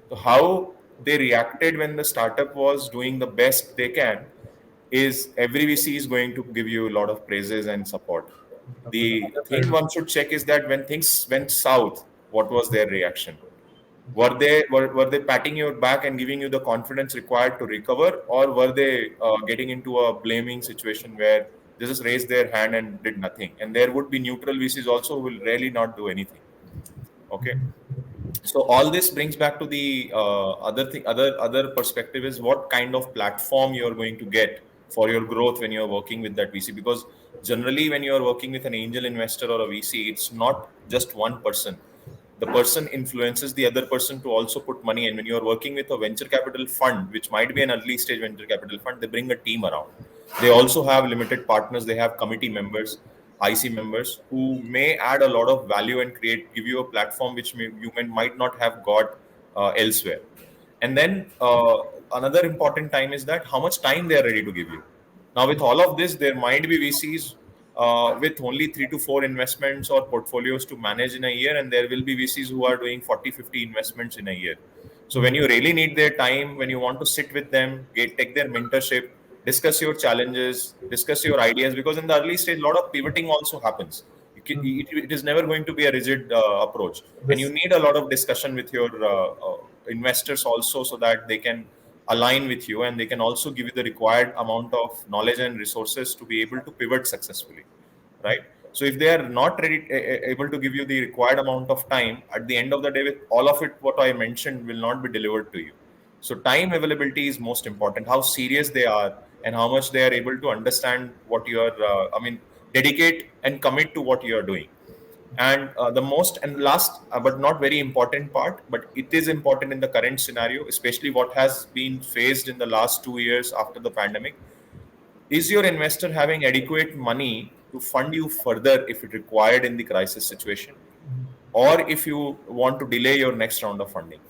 So how they reacted when the startup was doing the best they can, is every VC is going to give you a lot of praises and support. The thing one should check is that when things went south, what was their reaction? Were they patting your back and giving you the confidence required to recover, or were they getting into a blaming situation where they just raised their hand and did nothing? And there would be neutral VCs also who will really not do anything. Okay. So all this brings back to the other perspective, is what kind of platform you're going to get for your growth when you're working with that VC. Because generally when you're working with an angel investor or a VC, it's not just one person. The person influences the other person to also put money. And when you're working with a venture capital fund, which might be an early stage venture capital fund, they bring a team around. They also have limited partners. They have committee members, IC members, who may add a lot of value and give you a platform which you might not have got elsewhere. And then another important time is that how much time they are ready to give you. Now, with all of this, there might be VCs with only 3 to 4 investments or portfolios to manage in a year, and there will be VCs who are doing 40, 50 investments in a year. So when you really need their time, when you want to sit with them, take their mentorship, discuss your challenges, discuss your ideas, because in the early stage, a lot of pivoting also happens. It is never going to be a rigid approach. And you need a lot of discussion with your investors also, so that they can align with you, and they can also give you the required amount of knowledge and resources to be able to pivot successfully, right? So if they are not ready, able to give you the required amount of time, at the end of the day, with all of it, what I mentioned will not be delivered to you. So time availability is most important, how serious they are and how much they are able to understand what you are, dedicate and commit to what you are doing. And the most and last, but not very important part, but it is important in the current scenario, especially what has been faced in the last 2 years after the pandemic, is your investor having adequate money to fund you further if it required in the crisis situation, or if you want to delay your next round of funding.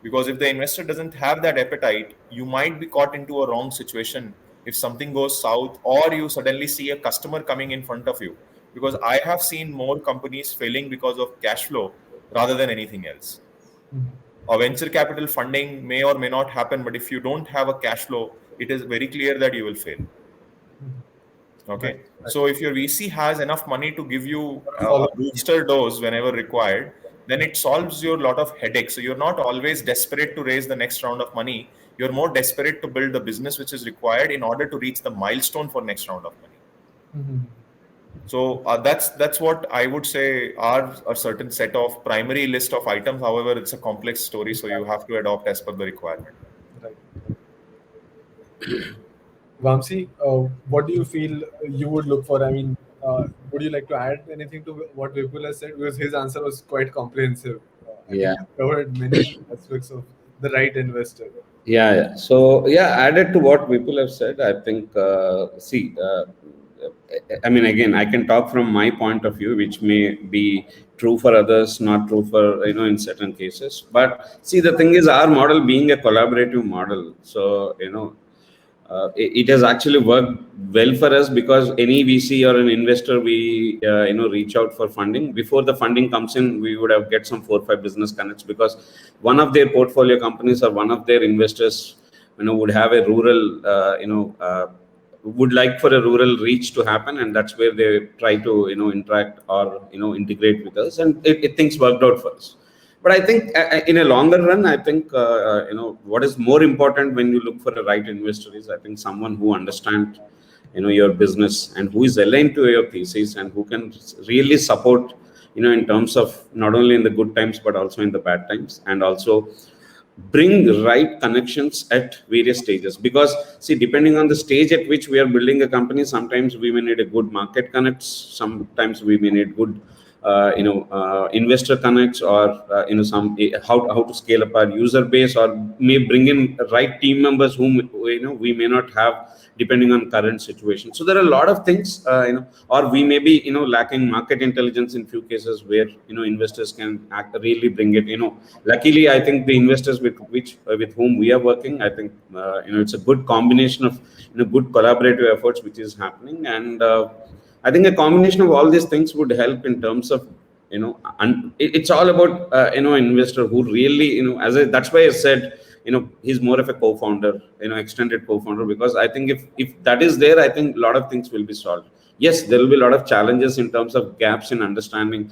Because if the investor doesn't have that appetite, you might be caught into a wrong situation if something goes south, or you suddenly see a customer coming in front of you. Because I have seen more companies failing because of cash flow rather than anything else. A venture capital funding may or may not happen, but if you don't have a cash flow, it is very clear that you will fail. Okay. So if your VC has enough money to give you a booster dose whenever required, then it solves your lot of headaches. So you're not always desperate to raise the next round of money. You're more desperate to build the business which is required in order to reach the milestone for next round of money. So that's what I would say are a certain set of primary list of items. However, it's a complex story, so you have to adopt as per the requirement. Right. Vamsi, what do you feel you would look for? I mean, would you like to add anything to what Vipul has said? Because his answer was quite comprehensive. I think he covered many aspects of the right investor. Yeah. So added to what people have said, I think, I mean, again, I can talk from my point of view, which may be true for others, not true for, in certain cases. But see, the thing is, our model being a collaborative model, so, it has actually worked well for us, because any VC or an investor we reach out for funding. Before the funding comes in, we would have get some 4 or 5 business connects, because one of their portfolio companies or one of their investors would have a rural would like for a rural reach to happen, and that's where they try to interact or integrate with us, and things worked out for us. But I think in a longer run, I think what is more important when you look for a right investor is, I think, someone who understands your business and who is aligned to your thesis and who can really support in terms of not only in the good times but also in the bad times, and also bring the right connections at various stages. Because see, depending on the stage at which we are building a company, sometimes we may need a good market connects, sometimes we may need good investor connects, or how to scale up our user base, or may bring in right team members whom we may not have depending on current situation. So there are a lot of things, or we may be lacking market intelligence in few cases where investors can really bring it. Luckily, I think the investors with whom we are working, I think it's a good combination of good collaborative efforts which is happening, and I think a combination of all these things would help in terms of it's all about an investor who really that's why I said he's more of a co-founder, extended co-founder, because I think if that is there, I think a lot of things will be solved. Yes, there will be a lot of challenges in terms of gaps in understanding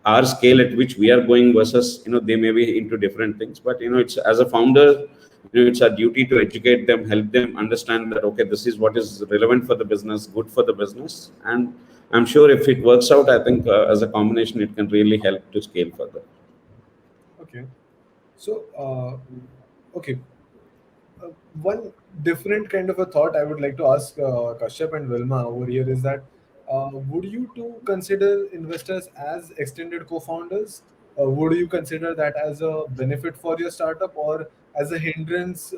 our scale at which we are going versus they may be into different things, but it's, as a founder, it's our duty to educate them, help them understand that okay, this is what is relevant for the business, good for the business, and I'm sure if it works out, I think as a combination it can really help to scale further. Okay, so one different kind of a thought I would like to ask Kashyap and Vilma over here is that would you two consider investors as extended co-founders? Would you consider that as a benefit for your startup, or as a hindrance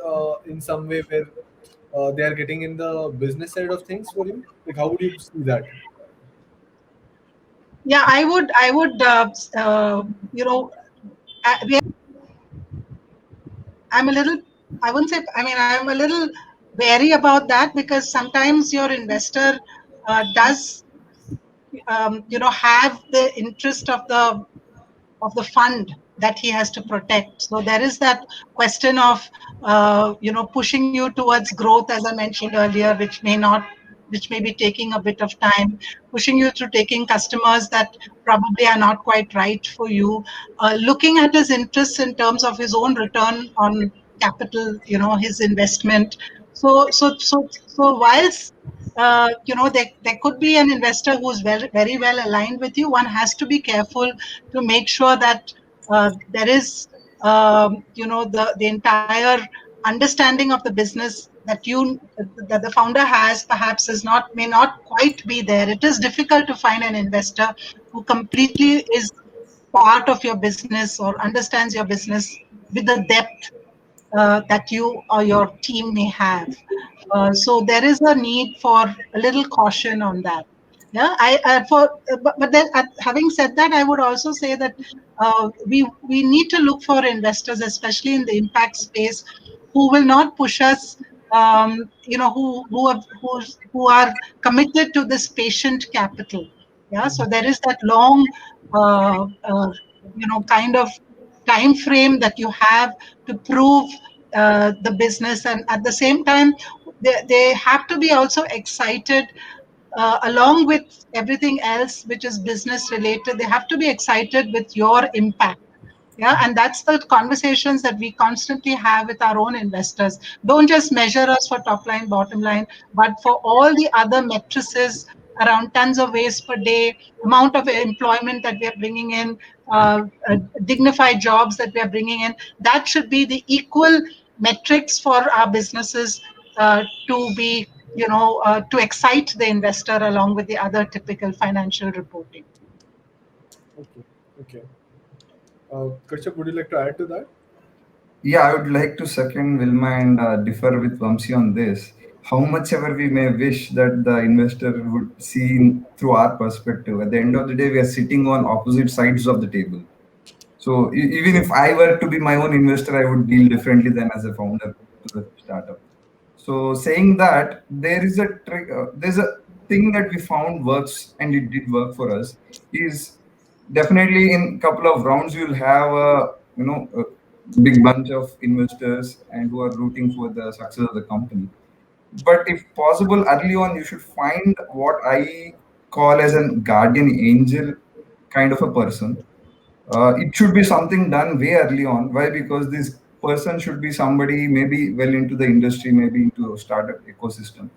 in some way where they are getting in the business side of things for you? Like, how would you see that? Yeah, I would, I'm a little, I wouldn't say, I mean, I'm a little wary about that, because sometimes your investor does, have the interest of the fund that he has to protect. So there is that question of, pushing you towards growth, as I mentioned earlier, which may be taking a bit of time, pushing you through taking customers that probably are not quite right for you, looking at his interests in terms of his own return on capital, his investment. So whilst there could be an investor who's very, very well aligned with you, one has to be careful to make sure that there is, the entire understanding of the business that the founder has perhaps may not quite be there. It is difficult to find an investor who completely is part of your business or understands your business with the depth that you or your team may have. So there is a need for a little caution on that. Yeah, but then having said that, I would also say that we need to look for investors, especially in the impact space, who will not push us. Who are committed to this patient capital. Yeah, so there is that long, kind of time frame that you have to prove the business, and at the same time they have to be also excited along with everything else which is business related, they have to be excited with your impact. Yeah, and that's the conversations that we constantly have with our own investors. Don't just measure us for top line, bottom line, but for all the other matrices around tons of waste per day, amount of employment that we are bringing in, dignified jobs that we are bringing in. That should be the equal metrics for our businesses to be, to excite the investor along with the other typical financial reporting. Okay. Okay. Kashyap, would you like to add to that? Yeah, I would like to second Vilma and differ with Vamsi on this. How much ever we may wish that the investor would see through our perspective, at the end of the day, we are sitting on opposite sides of the table. So even if I were to be my own investor, I would deal differently than as a founder to the startup. So saying that, there's a thing that we found works and it did work for us is definitely in couple of rounds you'll have a big bunch of investors and who are rooting for the success of the company. But if possible, early on you should find what I call as a guardian angel kind of a person. It should be something done way early on. Why? Because this person should be somebody maybe well into the industry, maybe into a startup ecosystem.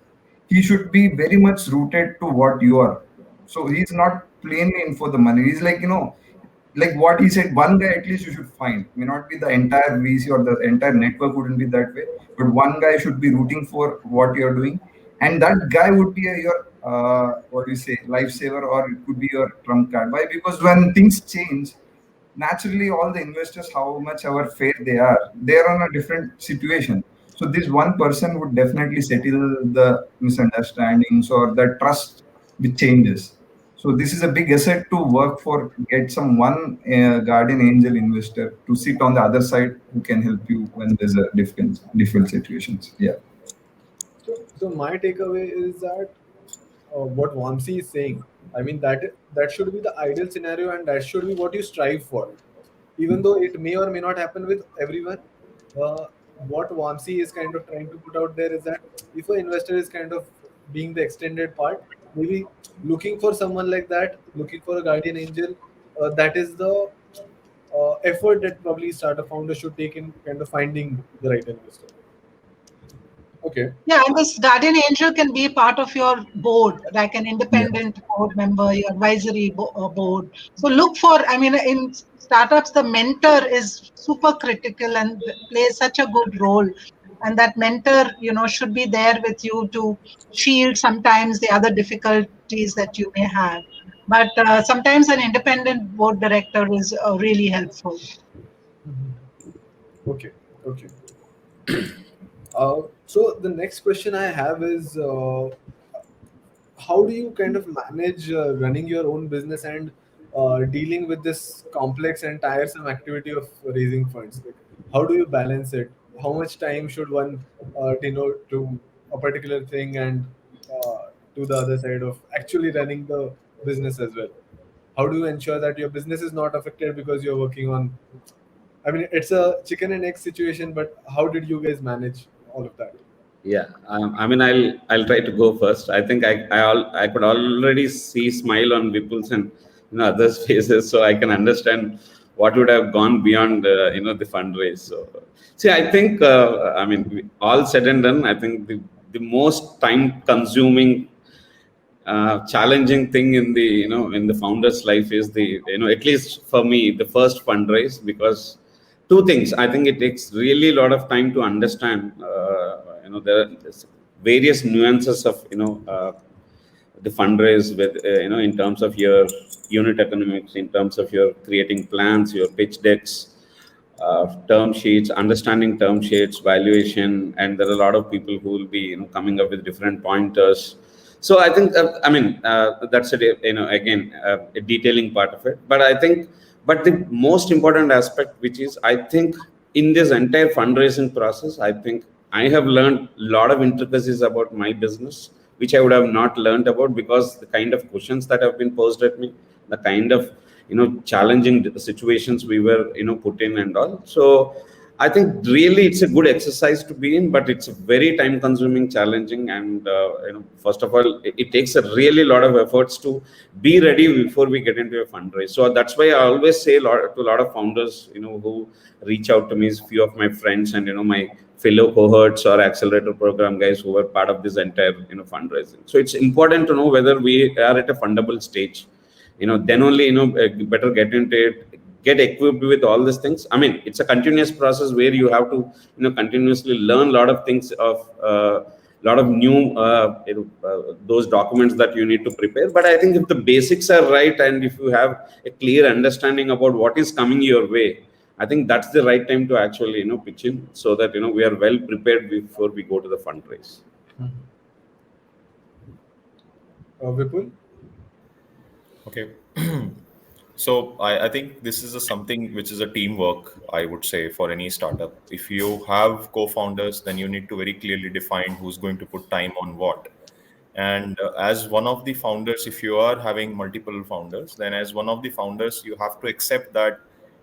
He should be very much rooted to what you are. So he's not plainly in for the money. He's like, like what he said, one guy at least you should find. May not be the entire VC or the entire network wouldn't be that way, but one guy should be rooting for what you're doing. And that guy would be your, what do you say, lifesaver, or it could be your trump card. Why? Because when things change, naturally all the investors, how much ever fair they're on a different situation. So this one person would definitely settle the misunderstandings or the trust which changes. So this is a big asset to work for. Get some one guardian angel investor to sit on the other side who can help you when there's a different situations. Yeah. So my takeaway is that what Vamsi is saying, I mean that should be the ideal scenario, and that should be what you strive for. Even though it may or may not happen with everyone, uh, what Vamsi is kind of trying to put out there is that if an investor is kind of being the extended part, maybe looking for someone like that, looking for a guardian angel, that is the effort that probably startup founders should take in kind of finding the right investor. Okay. Yeah, and this guardian angel can be part of your board, like an Yeah. independent board member, your advisory board. So look for, I mean, in startups, the mentor is super critical and plays such a good role. And that mentor, should be there with you to shield sometimes the other difficulties that you may have. But sometimes an independent board director is really helpful. Okay. Okay. So the next question I have is, how do you kind of manage running your own business and dealing with this complex and tiresome activity of raising funds? Like, how do you balance it? How much time should one devote to a particular thing and to the other side of actually running the business as well? How do you ensure that your business is not affected because you're working on? I mean, it's a chicken and egg situation, but how did you guys manage all of that? Yeah, I mean, I'll try to go first. I think I could already see smile on Vipul's and others' faces, so I can understand what would have gone beyond the fundraise. So, see, I think I mean, all said and done, I think the most time-consuming, challenging thing in the in the founder's life is the at least for me, the first fundraise, because two things. I think it takes really a lot of time to understand. There are various nuances of the fundraise with in terms of your unit economics, in terms of your creating plans, your pitch decks, term sheets, understanding term sheets, valuation, and there are a lot of people who will be coming up with different pointers. So I think that's again a detailing part of it. But I think, but the most important aspect, which is I think in this entire fundraising process, I think I have learned a lot of intricacies about my business, which I would have not learned about, because the kind of questions that have been posed at me, the kind of challenging situations we were put in and all. So I think really it's a good exercise to be in, but it's very time consuming, challenging, and first of all, it takes a really lot of efforts to be ready before we get into a fundraise. So that's why I always say to a lot of founders, who reach out to me, is few of my friends and my fellow cohorts or accelerator program guys who are part of this entire fundraising. So it's important to know whether we are at a fundable stage. Then only better get into it, get equipped with all these things. I mean, it's a continuous process where you have to continuously learn a lot of things of lot of new those documents that you need to prepare. But I think if the basics are right and if you have a clear understanding about what is coming your way, I think that's the right time to actually pitch in, so that we are well prepared before we go to the fundraise. Vipul? Okay. So I think this is something which is a teamwork, I would say, for any startup. If you have co-founders, then you need to very clearly define who's going to put time on what. And as one of the founders, if you are having multiple founders, then as one of the founders, you have to accept that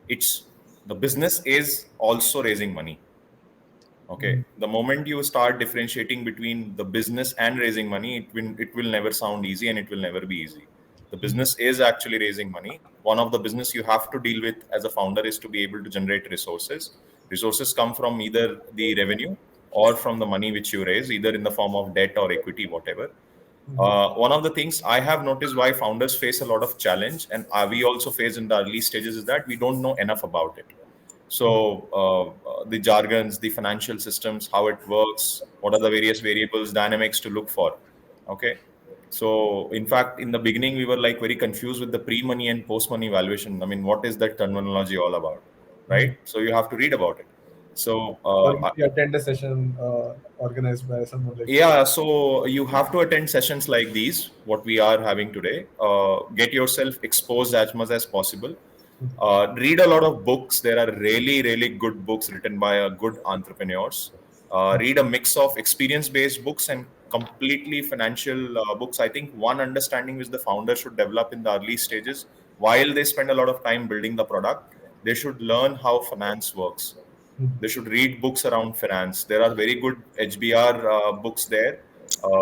the business is also raising money. Okay. The moment you start differentiating between the business and raising money, it will never sound easy, and it will never be easy. The business is actually raising money. One of the business you have to deal with as a founder is to be able to generate resources. Resources come from either the revenue or from the money which you raise, either in the form of debt or equity, whatever. One of the things I have noticed why founders face a lot of challenge, and we also face in the early stages, is that we don't know enough about it. So the jargons, the financial systems, how it works, what are the various variables, dynamics to look for. Okay. So in fact, in the beginning, we were like very confused with the pre-money and post-money valuation. I mean, what is that terminology all about, right? So you have to read about it. So you attend a session organized by someone like yeah, so you have to attend sessions like these, what we are having today. Get yourself exposed as much as possible. Read a lot of books. There are really, really good books written by good entrepreneurs. Read a mix of experience-based books and completely financial books. I think one understanding which the founder should develop in the early stages, while they spend a lot of time building the product, they should learn how finance works. They should read books around finance. There are very good HBR books there,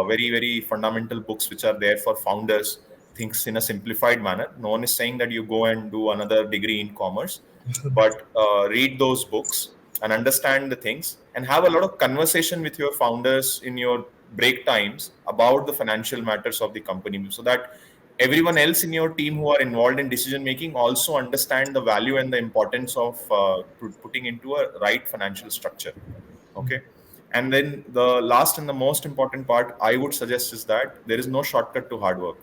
very, very fundamental books which are there for founders, things in a simplified manner. No one is saying that you go and do another degree in commerce, but read those books and understand the things, and have a lot of conversation with your founders in your break times about the financial matters of the company, so that everyone else in your team who are involved in decision making also understand the value and the importance of putting into a right financial structure. Okay. And then the last and the most important part I would suggest is that there is no shortcut to hard work.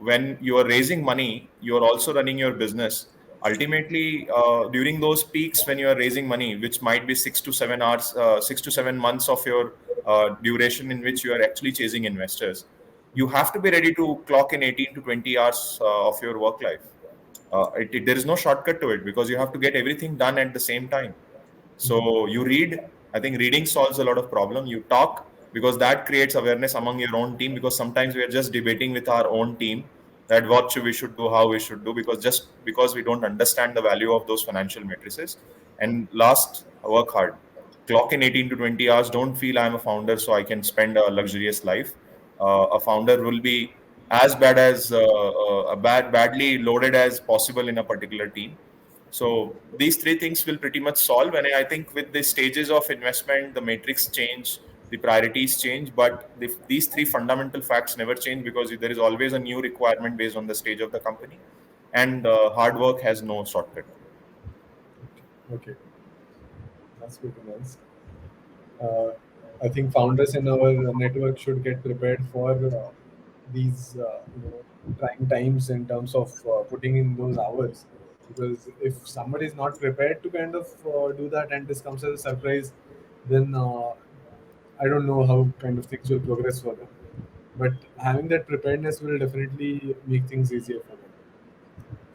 When you are raising money, you are also running your business. Ultimately, during those peaks when you are raising money, which might be 6 to 7 hours, 6 to 7 months of your duration in which you are actually chasing investors, you have to be ready to clock in 18 to 20 hours of your work life. There is no shortcut to it, because you have to get everything done at the same time. So you read. I think reading solves a lot of problem. You talk, because that creates awareness among your own team, because sometimes we are just debating with our own team that what we should do, how we should do, because we don't understand the value of those financial matrices. And last, work hard. Clock in 18 to 20 hours. Don't feel I'm a founder so I can spend a luxurious life. A founder will be as bad as badly loaded as possible in a particular team. So these three things will pretty much solve. And I think with the stages of investment, the matrix change, the priorities change, but these three fundamental facts never change, because there is always a new requirement based on the stage of the company, and hard work has no shortcut. Okay, that's good to know. I think founders in our network should get prepared for these trying times in terms of putting in those hours, because if somebody is not prepared to kind of do that and this comes as a surprise, then I don't know how kind of things will progress for them. But having that preparedness will definitely make things easier for them.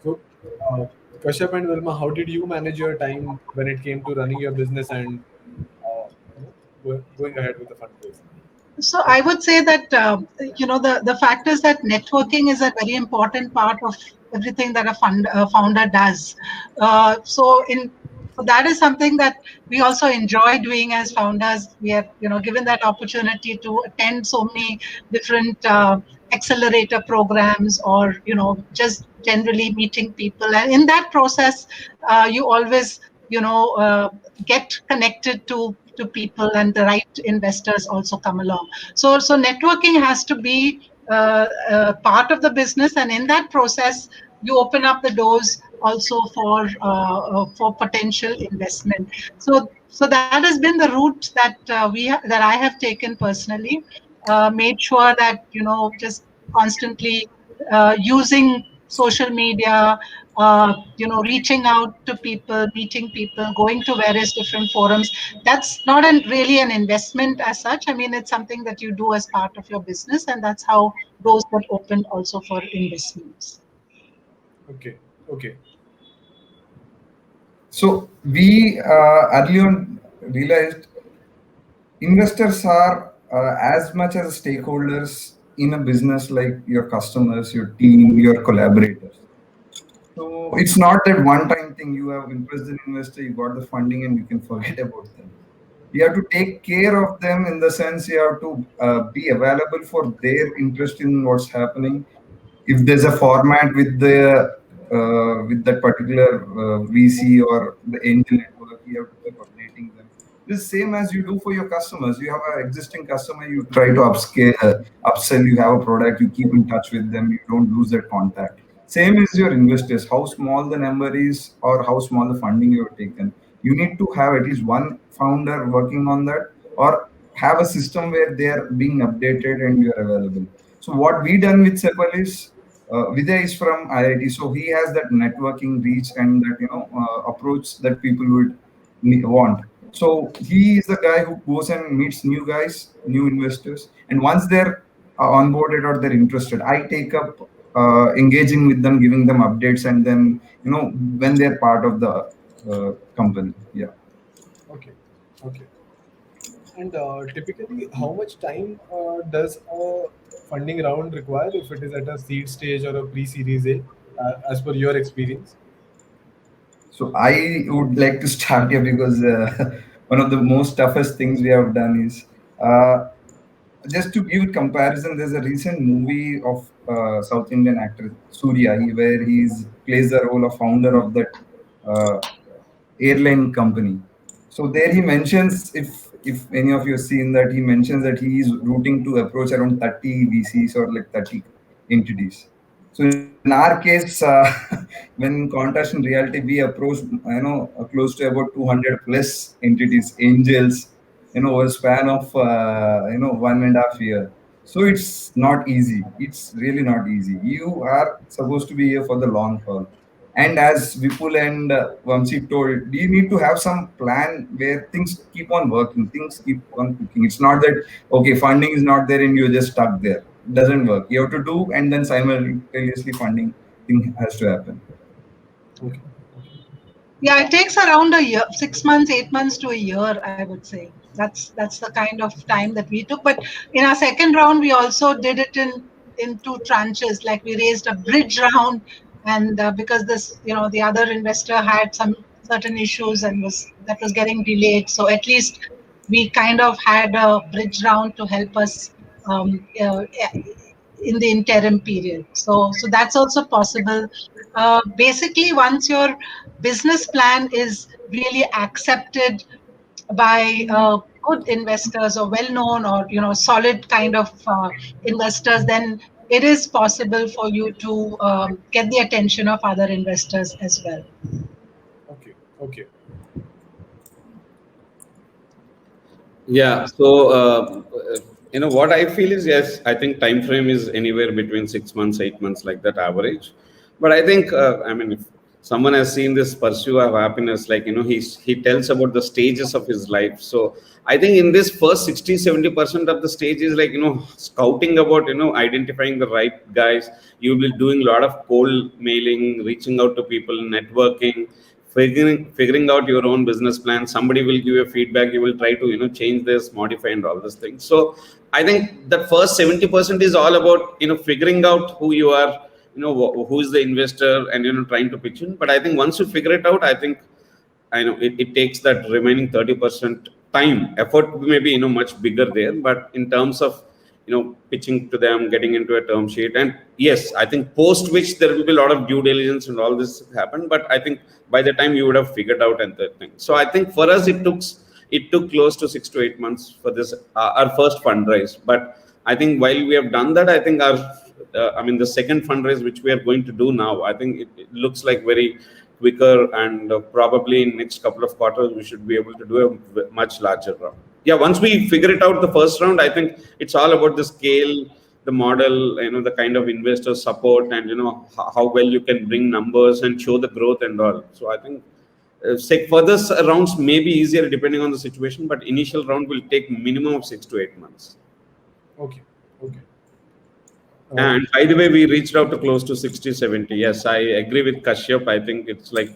So, Kashyap and Vilma, how did you manage your time when it came to running your business and going ahead with the fundraising? So I would say that the fact is that networking is a very important part of everything that a founder does. So that is something that we also enjoy doing as founders. We are, given that opportunity to attend so many different accelerator programs, or just generally meeting people, and in that process you always get connected to people, and the right investors also come along. So networking has to be part of the business, and in that process you open up the doors also for potential investment. So that has been the route that that I have taken personally. Made sure that just constantly using social media, reaching out to people, meeting people, going to various different forums. That's not really an investment as such. I mean, it's something that you do as part of your business, and that's how doors got opened also for investments. Okay. Okay. So we early on realized investors are as much as stakeholders in a business, like your customers, your team, your collaborators. So it's not that one-time thing. You have impressed an investor, you got the funding, and you can forget about them. You have to take care of them, in the sense you have to be available for their interest in what's happening. If there's a format with that particular VC or the angel network, you have to keep updating them. The same as you do for your customers. You have an existing customer, you try to upsell. You have a product, you keep in touch with them. You don't lose that contact. Same is your investors. How small the number is, or how small the funding you have taken, you need to have at least one founder working on that, or have a system where they are being updated and you are available. So what we done with Sepal is, Vijay is from IIT, so he has that networking reach and that approach that people would want. So he is the guy who goes and meets new guys, new investors, and once they're onboarded or they're interested, I take up engaging with them, giving them updates, and then when they're part of the company. Yeah. Okay. Okay. And typically, how much time does a funding round require if it is at a seed stage or a pre-series A, as per your experience? So I would like to start here, because one of the most toughest things we have done is, just to give comparison. There's a recent movie of South Indian actor Surya, where he plays the role of founder of that uh, airline company. So there he mentions, if any of you have seen that, he mentions that he is rooting to approach around 30 VCs or like 30 entities. So in our case, when Contest in reality, we approached close to about 200 plus entities, angels, over a span of 1.5 years. So it's not easy. It's really not easy. You are supposed to be here for the long haul. And as Vipul and Vamsi told, you need to have some plan where things keep on working, things keep on cooking. It's not that, okay, funding is not there and you're just stuck there. It doesn't work. You have to do, and then simultaneously funding thing has to happen. Okay. Yeah, it takes around a year, 6 months, 8 months to a year, I would say. That's the kind of time that we took. But in our second round, we also did it in two tranches. Like, we raised a bridge round, and because the other investor had some certain issues and was getting delayed. So at least we kind of had a bridge round to help us in the interim period. So that's also possible. Basically, once your business plan is really accepted by good investors, or well-known, or solid kind of investors, then it is possible for you to get the attention of other investors as well. Okay. Okay. Yeah. So, what I feel is, yes, I think time frame is anywhere between 6 months, 8 months, like that average. But I think, if someone has seen this Pursuit of Happiness, like, he tells about the stages of his life. So I think in this first 60-70% of the stage is like, scouting about, identifying the right guys. You will be doing a lot of cold mailing, reaching out to people, networking, figuring out your own business plan. Somebody will give you feedback, you will try to change this, modify, and all these things. So I think the first 70% is all about figuring out who you are, who is the investor, and trying to pitch in. But I think once you figure it out, I think I know it takes that remaining 30% time effort maybe much bigger there, but in terms of pitching to them, getting into a term sheet, and yes, I think post which there will be a lot of due diligence and all this happen, but I think by the time you would have figured out and that thing. So I think for us it took close to 6 to 8 months for this our first fundraise. But I think while we have done that, I think our the second fundraise which we are going to do now, I think it looks like very quicker, and probably in next couple of quarters we should be able to do a much larger round. Yeah, once we figure it out the first round, I think it's all about the scale, the model, the kind of investor support, and how well you can bring numbers and show the growth and all. So I think further rounds may be easier depending on the situation, but initial round will take minimum of 6 to 8 months. Okay. And by the way, we reached out to close to 60-70. Yes, I agree with Kashyap. I think it's like,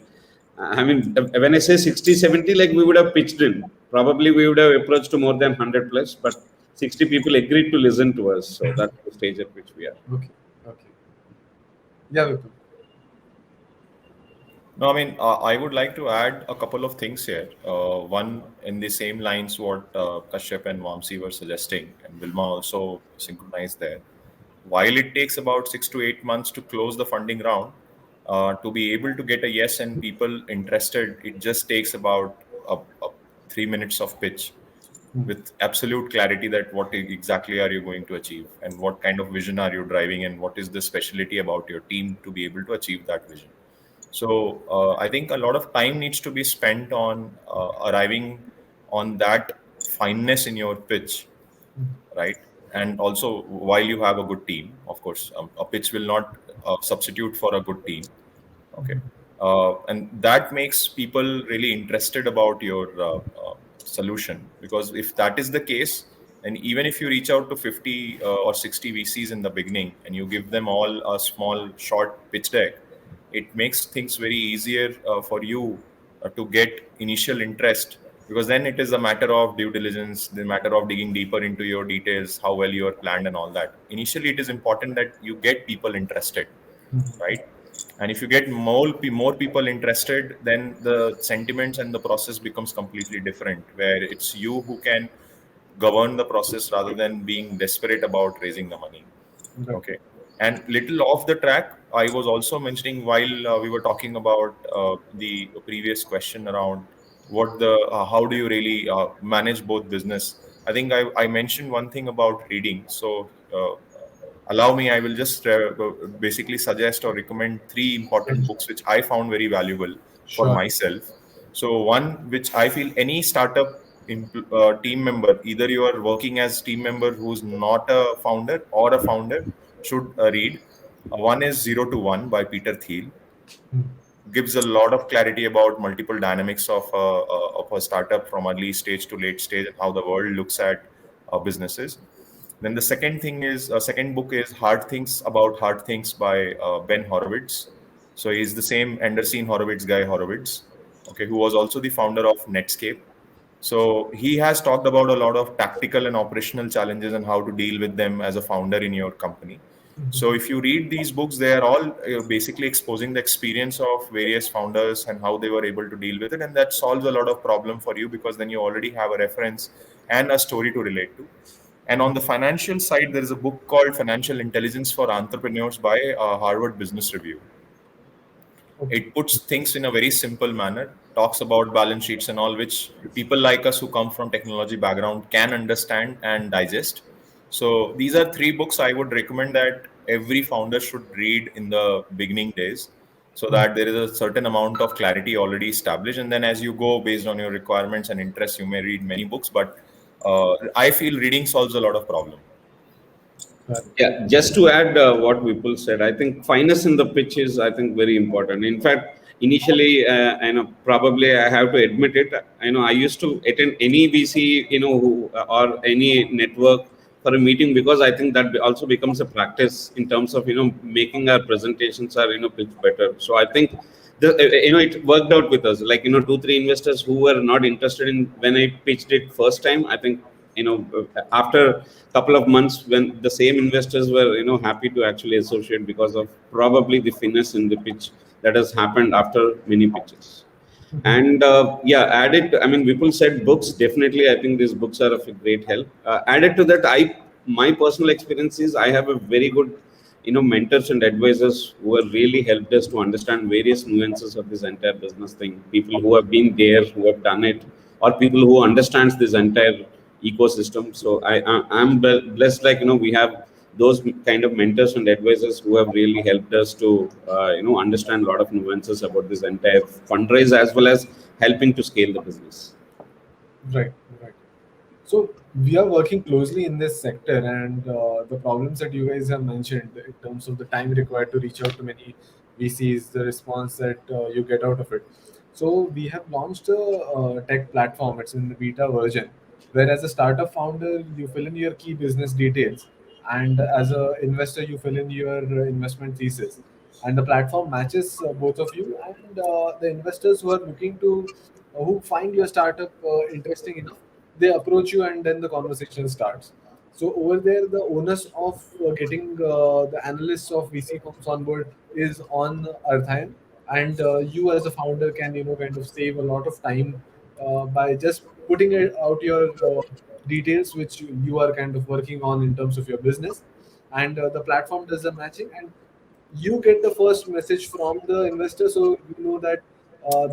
when I say 60-70, like we would have pitched in. Probably we would have approached to more than 100 plus, but 60 people agreed to listen to us. So that's the stage at which we are. Okay. Yeah, Vipul. No, I would like to add a couple of things here. One, in the same lines what Kashyap and Vamsi were suggesting, and Vilma also synchronized there. While it takes about 6 to 8 months to close the funding round, to be able to get a yes and people interested, it just takes about 3 minutes of pitch with absolute clarity that what exactly are you going to achieve and what kind of vision are you driving and what is the specialty about your team to be able to achieve that vision. So I think a lot of time needs to be spent on arriving on that fineness in your pitch, right? And also, while you have a good team, of course, a pitch will not substitute for a good team. Okay. And that makes people really interested about your solution, because if that is the case, and even if you reach out to 50 or 60 VCs in the beginning and you give them all a small short pitch deck, it makes things very easier for you to get initial interest, because then it is a matter of due diligence, the matter of digging deeper into your details, how well you are planned and all that. Initially, it is important that you get people interested, right? And if you get more people interested, then the sentiments and the process becomes completely different, where it's you who can govern the process rather than being desperate about raising the money. Okay. And little off the track, I was also mentioning while we were talking about the previous question around how do you really manage both business. I think I mentioned one thing about reading. So allow me, I will just basically suggest or recommend 3 important books which I found very valuable for myself. So one which I feel any startup team member, either you are working as team member who's not a founder or a founder, should read. One is 0 to 1 by Peter Thiel. Gives a lot of clarity about multiple dynamics of a startup from early stage to late stage and how the world looks at businesses. Then the second book is Hard Things About Hard Things by Ben Horowitz. So he's the same Andreessen Horowitz guy, okay, who was also the founder of Netscape. So he has talked about a lot of tactical and operational challenges and how to deal with them as a founder in your company. So if you read these books, they are all basically exposing the experience of various founders and how they were able to deal with it. And that solves a lot of problem for you, because then you already have a reference and a story to relate to. And on the financial side, there is a book called Financial Intelligence for Entrepreneurs by Harvard Business Review. It puts things in a very simple manner, talks about balance sheets and all, which people like us who come from technology background can understand and digest. So these are 3 books I would recommend that every founder should read in the beginning days, so that there is a certain amount of clarity already established. And then as you go based on your requirements and interests, you may read many books, but I feel reading solves a lot of problem. Yeah, just to add what Vipul said, I think fineness in the pitch is, I think, very important. In fact, initially, probably I have to admit it, I used to attend any VC, or any network for a meeting, because I think that also becomes a practice in terms of, making our presentations or, pitch better. So I think, it worked out with us, like, 2-3 investors who were not interested in when I pitched it first time. I think, after a couple of months, when the same investors were, happy to actually associate because of probably the finesse in the pitch that has happened after many pitches. And yeah, added, I mean, Vipul said books. Definitely, I think these books are of a great help. Added to that, my personal experience is I have a very good, mentors and advisors who have really helped us to understand various nuances of this entire business thing. People who have been there, who have done it, or people who understands this entire ecosystem. So I'm blessed, like, we have those kind of mentors and advisors who have really helped us to understand a lot of nuances about this entire fundraise, as well as helping to scale the business. Right. So we are working closely in this sector, and the problems that you guys have mentioned in terms of the time required to reach out to many VCs, the response that you get out of it. So we have launched a tech platform. It's in the beta version, where as a startup founder, you fill in your key business details, and as an investor, you fill in your investment thesis. And the platform matches both of you, and the investors who are looking to who find your startup interesting enough, they approach you, and then the conversation starts. So over there, the onus of getting the analysts of VC firms on board is on Arthayan, and you as a founder can kind of save a lot of time by just putting it out your details which you are kind of working on in terms of your business, and the platform does the matching, and you get the first message from the investor, so you know that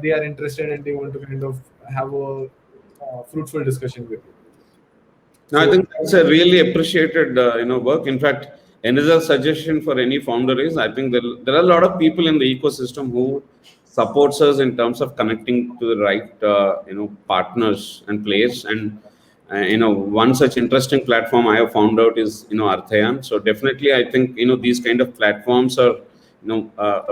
they are interested and they want to kind of have a fruitful discussion with you. No, I So think that's a really appreciated, work. In fact, another suggestion for any founder is, I think there are a lot of people in the ecosystem who supports us in terms of connecting to the right, partners and players. And one such interesting platform I have found out is, Arthayan. So definitely, I think these kind of platforms are,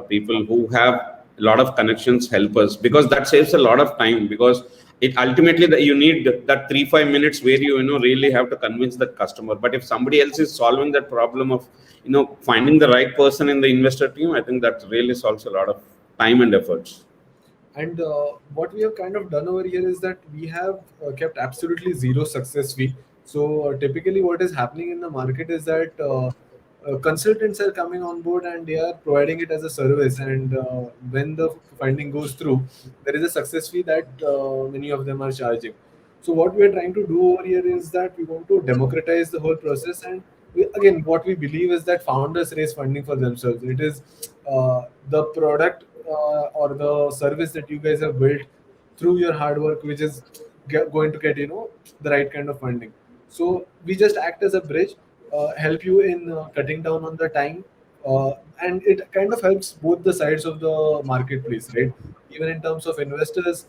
people who have a lot of connections help us, because that saves a lot of time, because it ultimately that you need that 3-5 minutes where you really have to convince that customer. But if somebody else is solving that problem of finding the right person in the investor team, I think that really solves a lot of time and efforts. And what we have kind of done over here is that we have kept absolutely zero success fee. So typically, what is happening in the market is that consultants are coming on board and they are providing it as a service. And when the funding goes through, there is a success fee that many of them are charging. So what we are trying to do over here is that we want to democratize the whole process. And again, what we believe is that founders raise funding for themselves. It is the product or the service that you guys have built through your hard work which is going to get the right kind of funding. So we just act as a bridge, help you in cutting down on the time, and it kind of helps both the sides of the marketplace, right? Even in terms of investors,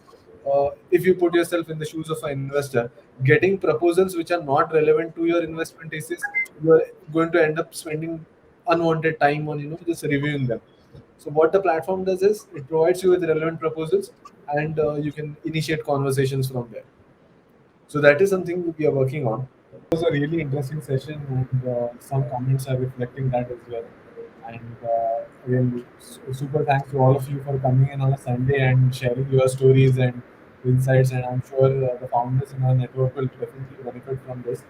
if you put yourself in the shoes of an investor, getting proposals which are not relevant to your investment thesis, you are going to end up spending unwanted time on just reviewing them. So what the platform does is it provides you with relevant proposals, and you can initiate conversations from there. So that is something we are working on. It was a really interesting session, and some comments are reflecting that as well. And again, super thanks to all of you for coming in on a Sunday and sharing your stories and insights. And I'm sure the founders in our network will definitely benefit from this.